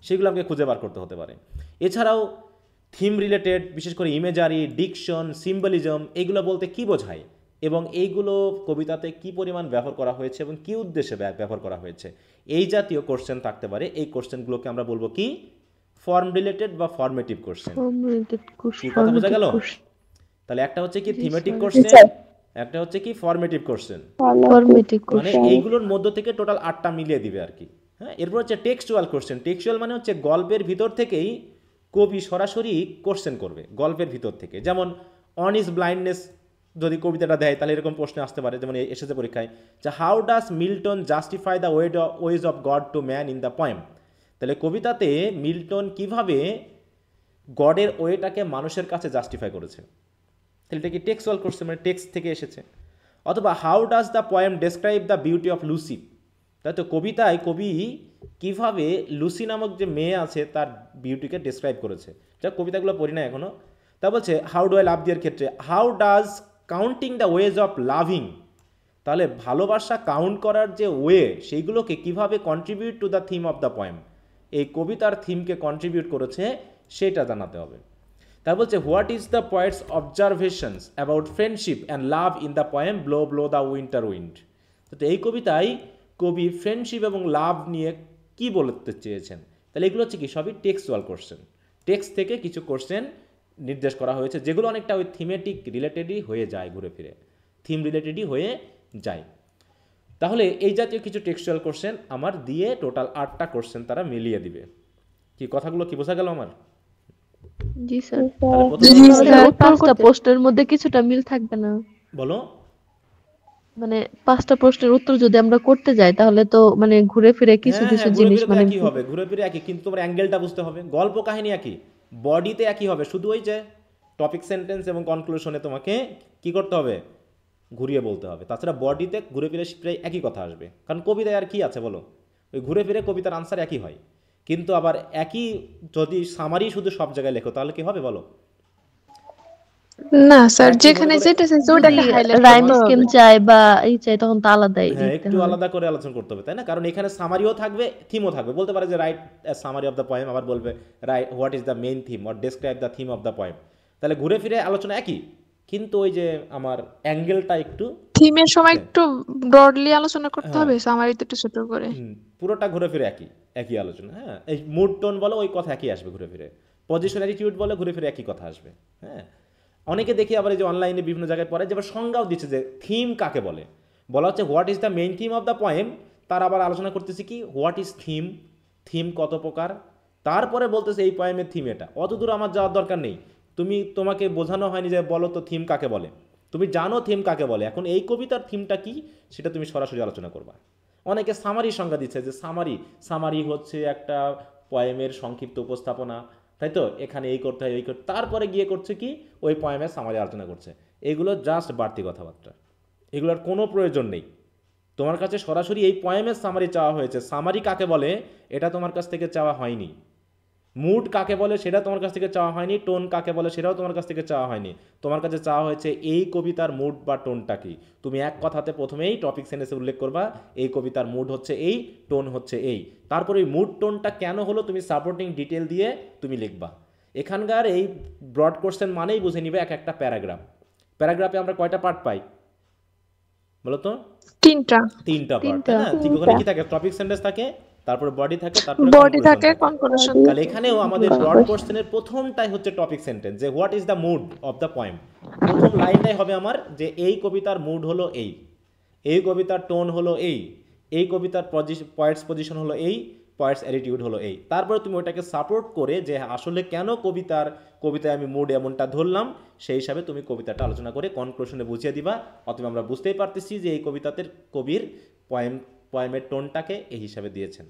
সেগুলো আমাকে খুঁজে বার করতে হতে পারে। এছাড়াও থিম রিলেটেড, বিশেষ করে ইমেজারি, ডিকশন, সিম্বলিজম, এইগুলো বলতে কি বোঝায় এবং এইগুলো কবিতাতে কি পরিমাণ ব্যবহার করা হয়েছে এবং কি উদ্দেশ্যে ব্যবহার করা হয়েছে, এই জাতীয় কোশ্চেন থাকতে পারে। এই কোশ্চেনগুলোকে আমরা বলবো কি, ফর্ম রিলেটেড বা ফর্মেটিভ কোশ্চেন। কি কথা বোঝা গেল? তাহলে একটা হচ্ছে কি থিমেটিক কোশ্চেন, একটা হচ্ছে কি ফর্মেটিভ কোশ্চেন, মানে এইগুলোর মধ্য থেকে টোটাল 8টা মিলিয়ে দিবে আর কি। হ্যাঁ, এরপর হচ্ছে টেক্সচুয়াল কোশ্চেন। টেক্সচুয়াল মানে হচ্ছে গল্পের ভিতর থেকেই কবি সরাসরি কোশ্চেন করবে, গল্পের ভিতর থেকে। যেমন অন ইজ ব্লাইন্ডনেস যদি কবিতাটা দেয়, তাহলে এরকম প্রশ্ন আসতে পারে, যেমন এসেছে পরীক্ষায়, যে how does Milton justify the ways of god to man in the poem. তাহলে কবিতাতে মিল্টন কিভাবে গডের ওয়েটাকে মানুষের কাছে জাস্টিফাই করেছে, তাহলে এটা কি টেক্সচুয়াল কোশ্চেন, মানে টেক্সট থেকে এসেছে। অথবা how does the poem describe the beauty of Lucy, তাই তো কবিতায় কবি কিভাবে লুসি নামক যে মেয়ে আছে তার বিউটিকে ডেসক্রাইব করেছে। যা কবিতাগুলো পড়ি না এখনও। তা বলছে হাউ ডু আই লাভ দিয়ার ক্ষেত্রে how does counting the ways of loving, তাহলে ভালোবাসা কাউন্ট করার যে ওয়ে, সেইগুলোকে কিভাবে contribute to the theme of the poem, এই কবিতার থিমকে কন্ট্রিবিউট করেছে সেটা জানাতে হবে। তা বলছে what is the poet's observations about friendship and love in the poem blow blow the winter wind. তো এই কবিতায় কবি ফ্রেন্ডশিপ এবং লাভ নিয়ে কি বলতে চেয়েছেন, তাহলে এগুলো হচ্ছে কি সবই টেক্সচুয়াল কোশ্চেন। টেক্সট থেকে কিছু কোশ্চেন নির্দেশ করা হয়েছে, যেগুলো অনেকটা ওই থিমেটিক রিলেটেডই হয়ে যায়, ঘুরে ফিরে থিম রিলেটেডই হয়ে যায়। তাহলে এই জাতীয় কিছু টেক্সচুয়াল কোশ্চেন আমার দিয়ে টোটাল 8টা কোশ্চেন তারা মিলিয়ে দিবে। কি কথাগুলো কি বোঝা গেল আমার? জি স্যার। তাহলে প্রথমে 5টা প্রশ্নের মধ্যে কিছুটা মিল থাকবে না? বলো। মানে 5টা প্রশ্নের উত্তর যদি আমরা করতে যাই, তাহলে তো মানে ঘুরে ফিরে কিছু হ্যাঁ, কিছু হ্যাঁ, ঘুরে জিনিস ফিরে তো মানে একই হবে, ঘুরে ফিরে একই, কিন্তু তোমার অ্যাঙ্গেলটা বুঝতে হবে। গল্প কাহিনী একই, বডিতে একই হবে, শুধু ওই যে টপিক সেন্টেন্স এবং কনক্লুশনে তোমাকে কি করতে হবে, ঘুরিয়ে বলতে হবে। তাছাড়া বডিতে ঘুরে ফিরে প্রায় একই কথা আসবে, কারণ কবিতায় আর কি আছে বলো, ওই ঘুরে ফিরে কবিতার আনসার একই হয়। কিন্তু আবার একই যদি সামারি শুধু সব জায়গায় লেখো, তাহলে কি হবে বলো? না স্যার, একই যেখানে মনে করে যেটা চাইছে যদি ওটাকে হাইলাইট রাইম করতে স্কিম হবে। চাই বা এই চাই তখন তো আলাদাই হ্যাঁ লিখতে একটু হবে। আলাদা করে আলোচনা করতে হবে, তাই না? কারণ এখানে সামারিও থাকবে, থিমও থাকবে। বলতে পারে যে right summary of the poem, আবার বলবে right what is the main theme or describe the theme of the poem. তাহলে ঘুরে ফিরে আলোচনা একই, কিন্তু ওই যে আমার অ্যাঙ্গেলটা একটু থিমের সময় চেঞ্জ। একটু ব্রডলি আলোচনা করতে হ্যাঁ হবে, সামারিতে একটু ছোট করে। পুরোটা ঘুরে ফিরে একই, একই আলোচনা। হ্যাঁ এই মুড টোন বলো ওই কথা একই আসবে ঘুরে ফিরে, পজিশন অ্যাটিটিউড বলে ঘুরে ফিরে একই কথা আসবে। হ্যাঁ অনেকে দেখি আবার এই যে অনলাইনে বিভিন্ন জায়গায় পড়ে যে আবার সংজ্ঞাও দিচ্ছে যে থিম কাকে বলে। বলা হচ্ছে what is the main theme of the poem, তার আবার আলোচনা করতেছি কি হোয়াট ইজ থিম, থিম কত প্রকার, তারপরে বলতেছে এই পয়েমের থিম এটা। অত দূর আমার যাওয়ার দরকার নেই। তোমাকে বোঝানো হয়নি যে বলো তো থিম কাকে বলে, তুমি জানো থিম কাকে বলে। এখন এই কবিতার থিমটা কি সেটা তুমি সরাসরি আলোচনা করবা। অনেকে সামারি সংজ্ঞা দিচ্ছে যে সামারি হচ্ছে একটা পয়েমের সংক্ষিপ্ত উপস্থাপনা, তাই তো, এখানে এই করতে হয় এই করতে, তারপরে গিয়ে করছে কি ওই পয়েমের সামারি আলোচনা করছে। এগুলো জাস্ট বাড়তি কথাবার্তা, এগুলোর কোনো প্রয়োজন নেই। তোমার কাছে সরাসরি এই পয়েমের সামারি চাওয়া হয়েছে, সামারি কাকে বলে এটা তোমার কাছ থেকে চাওয়া হয়নি। মুড কাকে বলে সেটা তোমার কাছ থেকে চাওয়া হয়নি, টোন কাকে বলে সেটাও তোমার কাছ থেকে চাওয়া হয়নি। তোমার কাছে চাওয়া হয়েছে এই কবিতার মুড বা টোনটা কি। তুমি এক কথাতে প্রথমেই টপিক সেন্টেন্সে উল্লেখ করবা এই কবিতার মুড হচ্ছে এই, টোন হচ্ছে এই। তারপরে ওই মুড টোনটা কেন হলো তুমি সাপোর্টিং ডিটেল দিয়ে তুমি লিখবা। এখানকার এই ব্রড কোশ্চেন মানেই বুঝে নিবে এক একটা প্যারাগ্রাফ। প্যারাগ্রাফে আমরা কয়টা পার্ট পাই বলো তো? 3টা। তিনটা পার্ট, তিনটা। তাই না? ঠিক ওখানে কি থাকে, টপিক সেন্টেন্স থাকে, তারপরে বডি থাকে, তারপরে বডি কনক্লুশন থাকে, থাকে। কনক্লুশন তাহলে থাকে। এখানেও আমাদের ব্রড কোশ্চেনের প্রথমটাই হচ্ছে টপিক সেন্টেন্স, যে what is the mood of the poem. প্রথম লাইনটাই হবে আমার যে এই কবিতার মুড হলো এই, এই কবিতার টোন হলো এই কবিতার পয়েন্টস পজিশন হলো এই, পয়েন্টস অ্যাটিটিউড হলো এই। তারপরে তুমি ওইটাকে সাপোর্ট করে যে আসলে কেন কবিতায় আমি মুড এমনটা ধরলাম, সেই হিসাবে তুমি কবিতাটা আলোচনা করে কনক্লুশনে বুঝিয়ে দিবা। অথবা আমরা বুঝতেই পারতেছি যে এই কবিতাতে কবির পয়েমের টোনটাকে এই হিসাবে দিয়েছেন।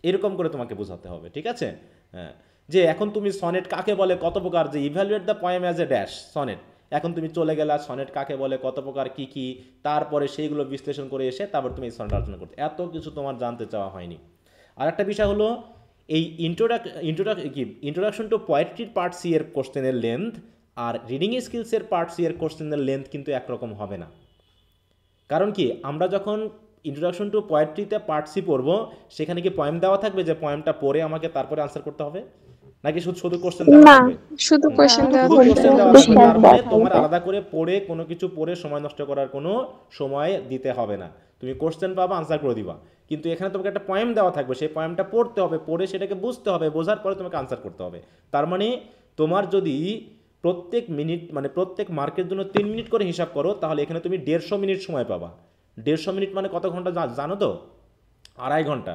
এরকম করে তোমাকে বোঝাতে হবে, ঠিক আছে? হ্যাঁ, যে এখন তুমি সনেট কাকে বলে কত প্রকার, যে evaluate the poem as a dash sonnet. এখন তুমি চলে গেলা সনেট কাকে বলে কত প্রকার কি কি, তারপরে সেইগুলো বিশ্লেষণ করে এসে তারপর তুমি এই সনেট আলোচনা করতে, এত কিছু তোমার জানতে চাওয়া হয়নি। আর একটা বিষয় হলো এই ইন্ট্রোডাকশন টু পোয়েট্রির পার্ট সি এর কোশ্চেনের length are reading স্কিলসের part C এর কোশ্চেনের লেন্থ কিন্তু একরকম হবে না। কারণ কি, আমরা যখন ইন্ট্রোডাকশন টু পোয়েট্রিতে পার্ট সি পড়বো, সেখানে কি পয়েম দেওয়া থাকবে যে পয়েমটা পড়ে আমাকে তারপরে আনসার করতে হবে, নাকি শুধু কোশ্চেন দেওয়া না, থাকবে? শুধু কোশ্চেন দেওয়া শুধু থাকবে। কোশ্চেন দেওয়া থাকবে, তার মানে তোমার আলাদা করে পড়ে কোনো কিছু পড়ে সময় নষ্ট করার কোনো সময় দিতে হবে না। তুমি কোশ্চেন পাবা, আনসার করে দিবা। কিন্তু এখানে তোমাকে একটা পয়েম দেওয়া থাকবে, সেই পয়েমটা পড়তে হবে, পড়ে সেটাকে বুঝতে হবে, বোঝার পরে তোমাকে আনসার করতে হবে। তার মানে তোমার যদি প্রত্যেক মিনিট মানে প্রত্যেক মার্কের জন্য 3 মিনিট করে হিসাব করো, তাহলে এখানে তুমি 150 মিনিট সময় পাবা। 150 মিনিট মানে কত ঘন্টা জানো তো? 2.5 ঘন্টা।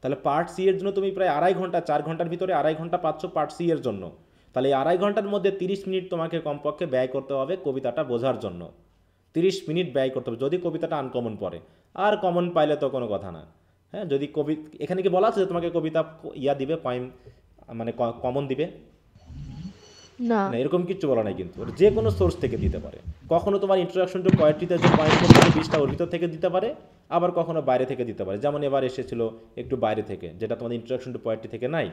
তাহলে পার্ট সি এর জন্য তুমি প্রায় 2.5 ঘন্টা, 4 ঘন্টার ভিতরে 2.5 ঘন্টা পাচ্ছ পার্ট সি এর জন্য। তাহলে এই 2.5 ঘন্টার মধ্যে 30 মিনিট তোমাকে কমপক্ষে ব্যয় করতে হবে কবিতাটা বোঝার জন্য। 30 মিনিট ব্যয় করতে হবে যদি কবিতাটা আনকমন পড়ে। আর কমন পাইলে তো কোনো কথা না। হ্যাঁ, যদি এখানে কি বলা আছে যে তোমাকে কবিতা দিবে, পয়েম মানে কমন দিবে না, না, এরকম কিছু বলা নাই। কিন্তু যে কোনো সোর্স থেকে দিতে পারে। কখনো তোমার ইন্ট্রোডাকশন টু পোয়েট্রিতে যে পয়েন্ট করতে 20টা ওর ভিতর থেকে দিতে পারে, আবার কখনো বাইরে থেকে দিতে পারে। যেমন এবার এসেছিল একটু বাইরে থেকে, যেটা তোমাদের ইন্ট্রোডাকশন টু পোয়েট্রি থেকে নাই,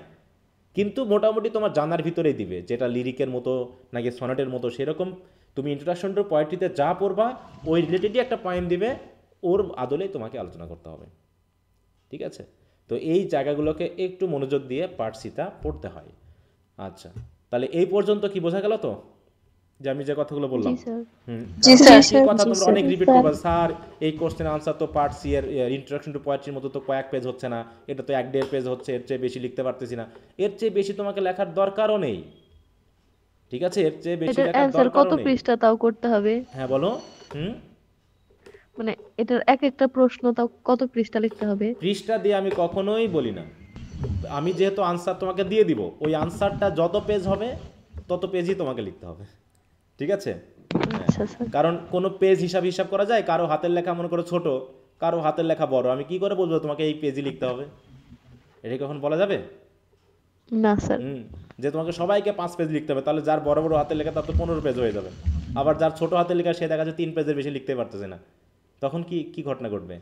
কিন্তু মোটামুটি তোমার জানার ভিতরেই দিবে, যেটা লিরিকের মতো নাকি সনেটের মতো সেরকম। তুমি ইন্ট্রোডাকশন টু পোয়েট্রিতে যা পড়বা ওই রিলেটেডই একটা পয়েম দিবে, ওর আদলেই তোমাকে আলোচনা করতে হবে, ঠিক আছে? তো এই জায়গাগুলোকে একটু মনোযোগ দিয়ে পার্ট সিটা পড়তে হয়। আচ্ছা, তাহলে এই পর্যন্ত কি বোঝা গেল তো, যে আমি যে কথাগুলো বললাম? জি স্যার। জি স্যার। এই কথা তোমরা অনেক রিপিট করবা, স্যার এই কোশ্চেন আনসার তো পার্ট সি এর ইন্ট্রোডাকশন টু পোয়েট্রির মতো তো কয়েক পেজ হচ্ছে না, এটা তো 1-1.5 পেজ হচ্ছে, এর চেয়ে বেশি লিখতে পারতেছি না। এর চেয়ে বেশি তোমাকে লেখার দরকারও নেই, ঠিক আছে? এর চেয়ে বেশি এটার লেখার অ্যান্সার কত দরকারও নেই। পৃষ্ঠা তাও করতে হবে? হ্যাঁ বলো। মানে এটার এক একটা প্রশ্ন তাও কত পৃষ্ঠা লিখতে হবে? পৃষ্ঠা দিয়ে আমি কখনোই বলি না। আমি যেহেতু আনসার তোমাকে দিয়ে দিব, ওই আনসারটা যত পেজ হবে তত পেজই তোমাকে লিখতে হবে, ঠিক আছে? আচ্ছা স্যার। কারণ কোনো পেজ হিসাব করা যায়, কারো হাতের লেখা মনে করো ছোট, কারো হাতের লেখা বড়, আমি কি করে বলবো তোমাকে এই পেজই লিখতে হবে? এটা কখন বলা যাবে? না স্যার। যে তোমাকে সবাইকে 5 পেজ লিখতে হবে, তাহলে যার বড় বড় হাতের লেখা তার তো 15 পেজ হয়ে যাবে। আবার যার ছোট হাতের লেখা সে দেখা যাচ্ছে 3 পেজের বেশি লিখতে পারতেছে না, তখন কি ঘটনা ঘটবে?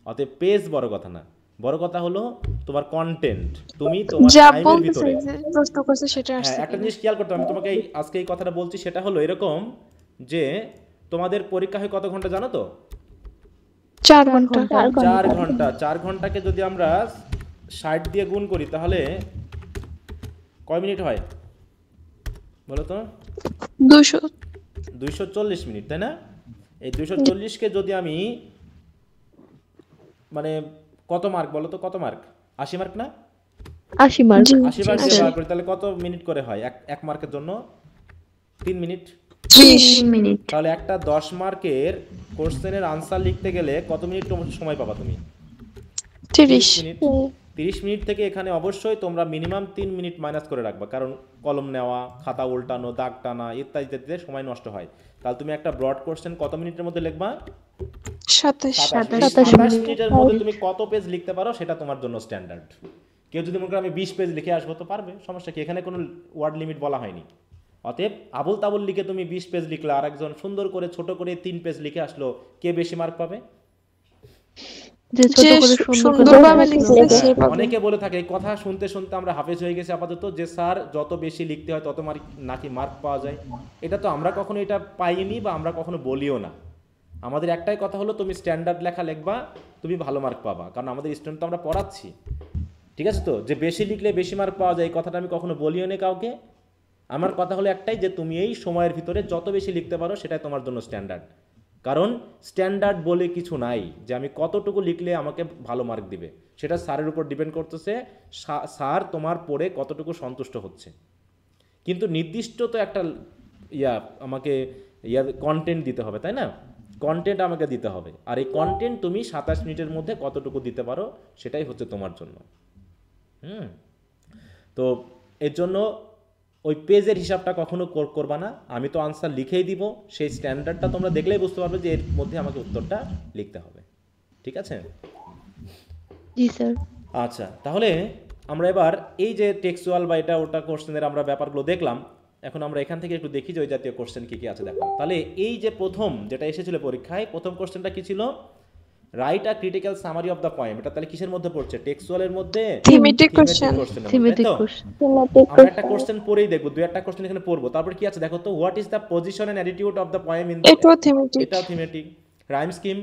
অতএব পেজ বড় কথা না, বড় কথা হলো তোমার কন্টেন্ট, তুমি তোমার যা টাইমের বলতেছে ভিতরে। যে প্রশ্ন করছে সেটা হ্যাঁ, আসছে একটা কিনা। জিনিস খেয়াল করতে হবে, আমি তোমাকে আজকে এই কথাটা বলছি, সেটা হলো এরকম যে তোমাদের পরীক্ষা হয় কত ঘন্টা জানো তো? 4 ঘন্টা। 4 4 ঘন্টা। ঘন্টা। 4 ঘন্টাকে যদি আমরা 60 দিয়ে গুণ করি তাহলে কয় মিনিট হয় বলো তো? 200। 240 মিনিট, তাই না? এই 240কে যদি আমি মানে কত মার্ক বলো তো, কত মার্ক? 80 মার্ক না? 80 মার্ক। 80 মার্ক দিয়ে 80 ভাগ করি তাহলে কত মিনিট করে হয়? এক মার্কের জন্য 3 মিনিট। 30। 3 মিনিট। তাহলে একটা 10 মার্কের কোশ্চেনের আনসার লিখতে গেলে কত মিনিট সময় পাবা তুমি? 30। মিনিট। 30 মিনিট থেকে এখানে অবশ্যই তোমরা মিনিমাম 3 মিনিট মাইনাস করে রাখবা, কারণ কলম নেওয়া, খাতা উল্টানো, দাগ টানা ইত্যাদি ইত্যাদিতে সময় নষ্ট হয়। তাহলে তুমি একটা ব্রড কোশ্চেন কত মিনিটের মধ্যে লিখবা? 27। 27 মিনিটের মধ্যে তুমি কত পেজ লিখতে পারো সেটা তোমার জন্য স্ট্যান্ডার্ড। কেউ যদি মনে করে আমি 20 পেজ লিখে আসবো, তো পারবে, সমস্যা কি? এখানে কোনো ওয়ার্ড লিমিট বলা হয়নি। অতএব আবুল তাবুল লিখে তুমি 20 পেজ লিখলে, আর একজন সুন্দর করে ছোট করে 3 পেজ লিখে আসলো, কে বেশি মার্ক পাবে? যে ছোট যে করে সুন্দর করে সুন্দরভাবে লিখলো। লিখছে সে পাবে। অনেকে বলে থাকে, এই কথা শুনতে শুনতে আমরা হাফেজ হয়ে গেছি আপাতত, যে স্যার যত বেশি লিখতে হয় তত নাকি মার্ক পাওয়া যায়। এটা তো আমরা কখনো এটা পাইনি বা আমরা কখনো বলিও না। আমাদের একটাই কথা হলো, তুমি স্ট্যান্ডার্ড লেখা লিখবা, তুমি ভালো মার্ক পাবা, কারণ আমাদের স্টুডেন্ট তো আমরা পড়াচ্ছি। ঠিক আছে তো? যে বেশি লিখলে বেশি মার্ক পাওয়া যায় এই কথাটা আমি কখনো বলিও না কাউকে। আমার কথা হলো একটাই, যে তুমি এই সময়ের ভিতরে যত বেশি লিখতে পারো সেটাই তোমার জন্য স্ট্যান্ডার্ড। কারণ স্ট্যান্ডার্ড বলে কিছু নাই যে আমি কতটুকু লিখলে আমাকে ভালো মার্ক দিবে, সেটা স্যারের উপর ডিপেন্ড করতেছে, স্যার তোমার পড়ে কতটুকু সন্তুষ্ট হচ্ছে। কিন্তু নির্দিষ্ট তো একটা আমাকে কন্টেন্ট দিতে হবে, তাই না? কন্টেন্ট আমাকে দিতে হবে, আর এই কন্টেন্ট তুমি 27 মিনিটের মধ্যে কতটুকু দিতে পারো সেটাই হচ্ছে তোমার জন্য। তো এর জন্য ওই পেজের হিসাবটা কখনো করবা না, আমি তো আনসার লিখেই দিব, সেই স্ট্যান্ডার্ডটা তোমরা দেখলেই বুঝতে পারবে যে এর মধ্যে আমাকে উত্তরটা লিখতে হবে। ঠিক আছে? জি স্যার। আচ্ছা, তাহলে আমরা এবার এই যে টেক্সচুয়াল বা এটা ওটা কোশ্চেনের আমরা ব্যাপারগুলো দেখলাম, এখন আমরা এখান থেকে একটু দেখি যে ওই জাতীয় কোশ্চেন কী কী আছে। দেখো, তাহলে এই যে প্রথম যেটা এসেছিল পরীক্ষায়, প্রথম কোশ্চেনটা কী ছিল? Write a critical summary of the poem. এটা তাহলে কিসের মধ্যে পড়ছে? টেক্সচুয়ালের মধ্যে, থিমেটিক কোশ্চেন। Thematic question. আমরা একটা কোশ্চেন পড়েই দেখবো, দুই একটা কোশ্চেন এখানে পড়বো, তারপর কি আছে দেখো তো। What is the position and attitude of the poem in the, এটাও থিমেটিক। এটাও থিমেটিক। রাইম স্কিম,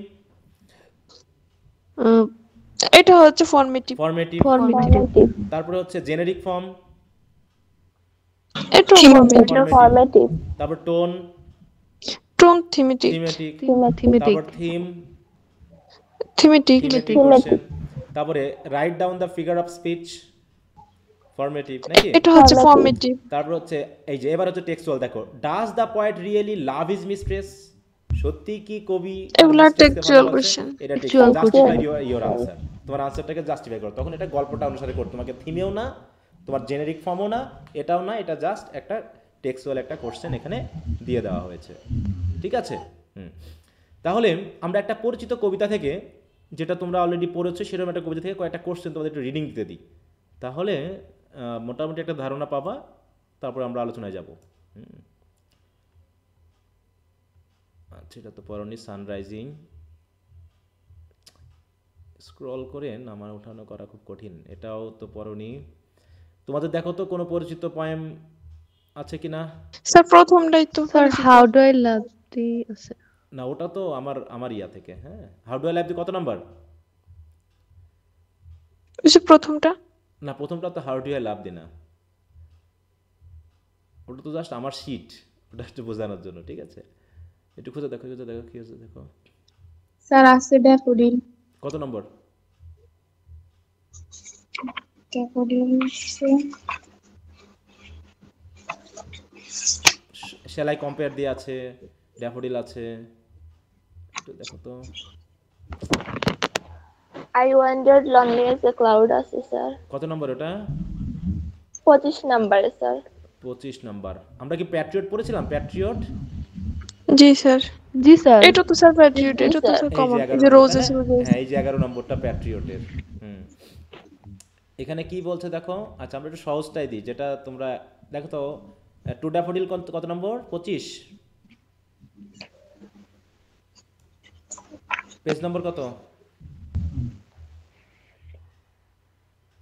এটা হচ্ছে ফর্মেটিভ। ফর্মেটিভ। ফর্মেটিভ। তারপরে হচ্ছে জেনেরিক ফর্ম, এটাও ফর্মেটিভ। Formative. তারপর tone, tone thematic. Thematic. Thematic. তারপর থিম, থিমেটিক। Thematic question. তারপরে write down the figure of speech, formative নাকি? এটা হচ্ছে ফর্মেটিভ। তারপর হচ্ছে এই যে এবার হচ্ছে টেক্সচুয়াল। দেখো, does the poet really love his mistress? সত্যি কি কবি এগুলা টেক্সচুয়াল কোশ্চেন। এটা Textual জাস্টিফাই ইওর আনসার, তোমার আনসারটাকে জাস্টিফাই করো। তখন এটা গল্পটা অনুসারে করো, তোমাকে থিমেও না, তোমার জেনেরিক ফর্মও না, এটাও না, এটা জাস্ট একটা টেক্সচুয়াল একটা কোশ্চেন এখানে দিয়ে দেওয়া হয়েছে। ঠিক আছে? তাহলে আমরা একটা পরিচিত কবিতা থেকে, যেটা তোমরা অলরেডি পড়েছো, সেরকম একটা কবিতা থেকে কয়েকটা কোশ্চেন তোমাদের একটু রিডিং দিতে দিই, তাহলে মোটামুটি একটা ধারণা পাবা, তারপর আমরা আলোচনায় যাব। আচ্ছা, এটা তো পড়নি। সানরাইজিং, স্ক্রল করে নামা ওঠানো করা খুব কঠিন, এটাও তো পড়নি। তোমাদের দেখো তো কোনো পরিচিত পয়েম আছে কিনা? স্যার প্রথমটাই তো sir how do I love thee আছে। না, ওটা তো আমার ইয়া থেকে। হ্যাঁ, how do I love thee কত নাম্বার? ওই যে প্রথমটা। না, প্রথমটা তো how do I love thee না, ওটা তো জাস্ট আমার শিট, ওটা একটু বোঝানোর জন্য। ঠিক আছে, একটু খুঁজে দেখো, খুঁজে দেখো কি হচ্ছে। দেখো স্যার আছে ড্যাফোডিল। কত নম্বর? ড্যাফোডিল সেলাই কম্পেয়ার দিয়ে আছে, ড্যাফোডিল আছে, একটু দেখো তো। I wandered lonely as a cloud আছে স্যার। কত নম্বর ওটা? 25 নাম্বার স্যার। 25 নাম্বার। আমরা কি প্যাট্রিয়ট পড়েছিলাম? প্যাট্রিয়ট, জি স্যার। জি স্যার। এটা তো স্যার প্যাট্রিয়ট, এটা তো স্যার এই কমন। যে এই যে 11 রোজেস নম্বর, রোজেস। হ্যাঁ এই যে 11 নম্বরটা প্যাট্রিয়টের। এখানে কি বলছে দেখো। আচ্ছা, আমরা একটু সহজটাই দিই, যেটা তোমরা দেখো তো। টু ড্যাফোডিল কত নম্বর? 25। পেজ নম্বর কত?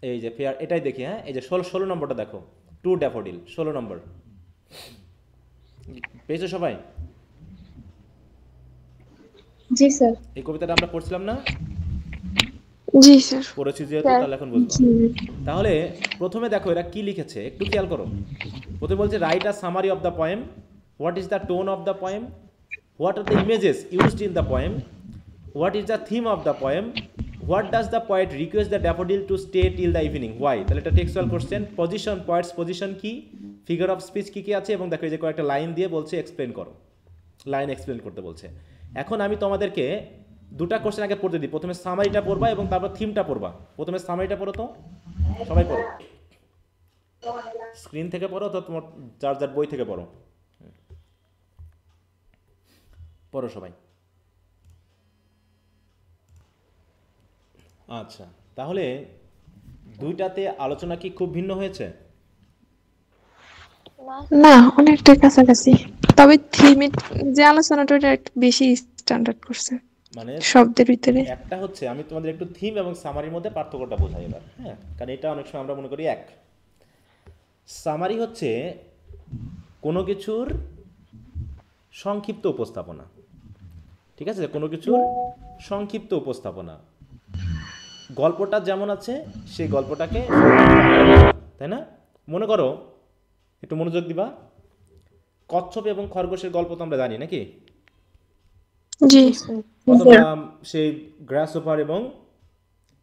এই যে ফেয়ার, এটাই দেখি। হ্যাঁ, এই যে 16 নম্বরটা দেখো, টু ড্যাফোডিল, 16 নম্বর পেয়েছো সবাই? জি স্যার। এই কবিতাটা আমরা পড়ছিলাম না? জি স্যার। পড়েছি যেহেতু তাহলে এখন বুঝবো। তাহলে প্রথমে দেখো এরা কি লিখেছে একটু খেয়াল করো। প্রথমে বলছে write a summary of the poem, what is the tone of the poem, what are the images used in the poem, what is the theme of the poem, what does the poet request the daffodil to stay till the evening, why. তাহলে এটা textual question. Position, poet's position কি, ফিগার অফ স্পিচ কী কী আছে, এবং দেখো এই যে কয়েকটা লাইন দিয়ে বলছে এক্সপ্লেন করো, লাইন এক্সপ্লেন করতে বলছে। এখন আমি তোমাদেরকে দুটা কোশ্চেন আগে পড়তে দিই, প্রথমে সামারিটা পড়বা এবং তারপর থিমটা পড়বা। প্রথমে সামারিটা পড়ো তো, সবাই পড়ো, স্ক্রিন থেকে পড়ো তো, তোমার যার যার বই থেকে পড়ো, পড়ো সবাই। আচ্ছা, তাহলে দুইটাতে আলোচনা কি খুব ভিন্ন হয়েছে? না, অনেকটা কাছাকাছি, তবে থিমে যে আলোচনাটা ওটা একটু বেশি স্ট্যান্ডার্ড করছে মানে শব্দের ভিতরে। একটা হচ্ছে, আমি তোমাদের একটু থিম এবং সামারির মধ্যে পার্থক্যটা বোঝাই এবার। হ্যাঁ, কারণ এটা অনেক সময় আমরা মনে করি এক। সামারি হচ্ছে কোনো কিছুর সংক্ষিপ্ত উপস্থাপনা, ঠিক আছে, কোনো কিছুর সংক্ষিপ্ত উপস্থাপনা। গল্পটা যেমন আছে সেই গল্পটাকে, তাই না? মনে করো, একটু মনোযোগ দিবা, কচ্ছপ এবং খরগোশের গল্প তো আমরা জানি নাকি, জি। অথবা সেই গ্রাসহপার এবং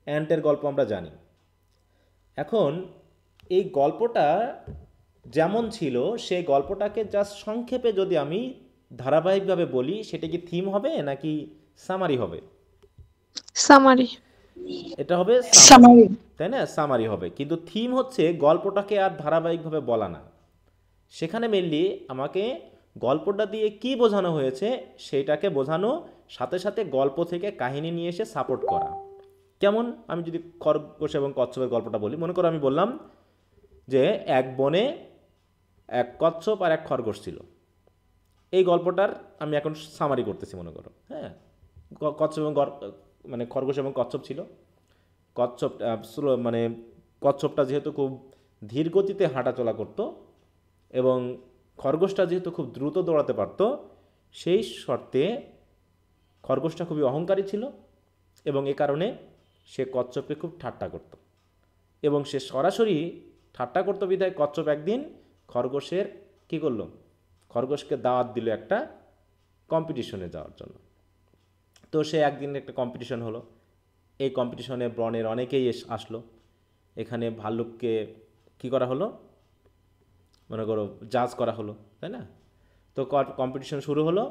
অ্যান্টের গল্প আমরা জানি। এখন এই গল্পটা যেমন ছিল সেই গল্পটাকে জাস্ট সংক্ষেপে যদি আমি ধারাবাহিকভাবে বলি, সেটা কি থিম হবে নাকি সামারি হবে? সামারি। এটা হবে সামারি। সামারি, তাই না? সামারি হবে। কিন্তু থিম হচ্ছে গল্পটাকে আর ধারাবাহিকভাবে বলা না, সেখানে মেনলি আমাকে গল্পটা দিয়ে কি বোঝানো হয়েছে সেইটাকে বোঝানো, সাথে সাথে গল্প থেকে কাহিনী নিয়ে এসে সাপোর্ট করা। কেমন, আমি যদি খরগোশ এবং কচ্ছপের গল্পটা বলি, মনে করো আমি বললাম যে এক বনে এক কচ্ছপ আর এক খরগোশ ছিল। এই গল্পটার আমি এখন সামারি করতেছি, মনে করো। হ্যাঁ, কচ্ছপ এবং মানে খরগোশ এবং কচ্ছপ ছিল। কচ্ছপ মানে কচ্ছপটা যেহেতু খুব ধীর গতিতে হাঁটাচলা করতো এবং খরগোশটা যেহেতু খুব দ্রুত দৌড়াতে পারতো, সেই শর্তে খরগোশটা খুবই অহংকারী ছিল এবং এ কারণে সে কচ্ছপকে খুব ঠাট্টা করত। এবং সে সরাসরি ঠাট্টা করতো বিধায় কচ্ছপ একদিন খরগোশের কী করলো, খরগোশকে দাওয়াত দিল একটা কম্পিটিশনে যাওয়ার জন্য। তো সে একদিন একটা কম্পিটিশন হলো, এই কম্পিটিশনে বনের অনেকেই আসলো। এখানে ভাল্লুককে কী করা হলো, মনে করো জাজ করা হলো, তাই না? তো কম্পিটিশন শুরু হলো।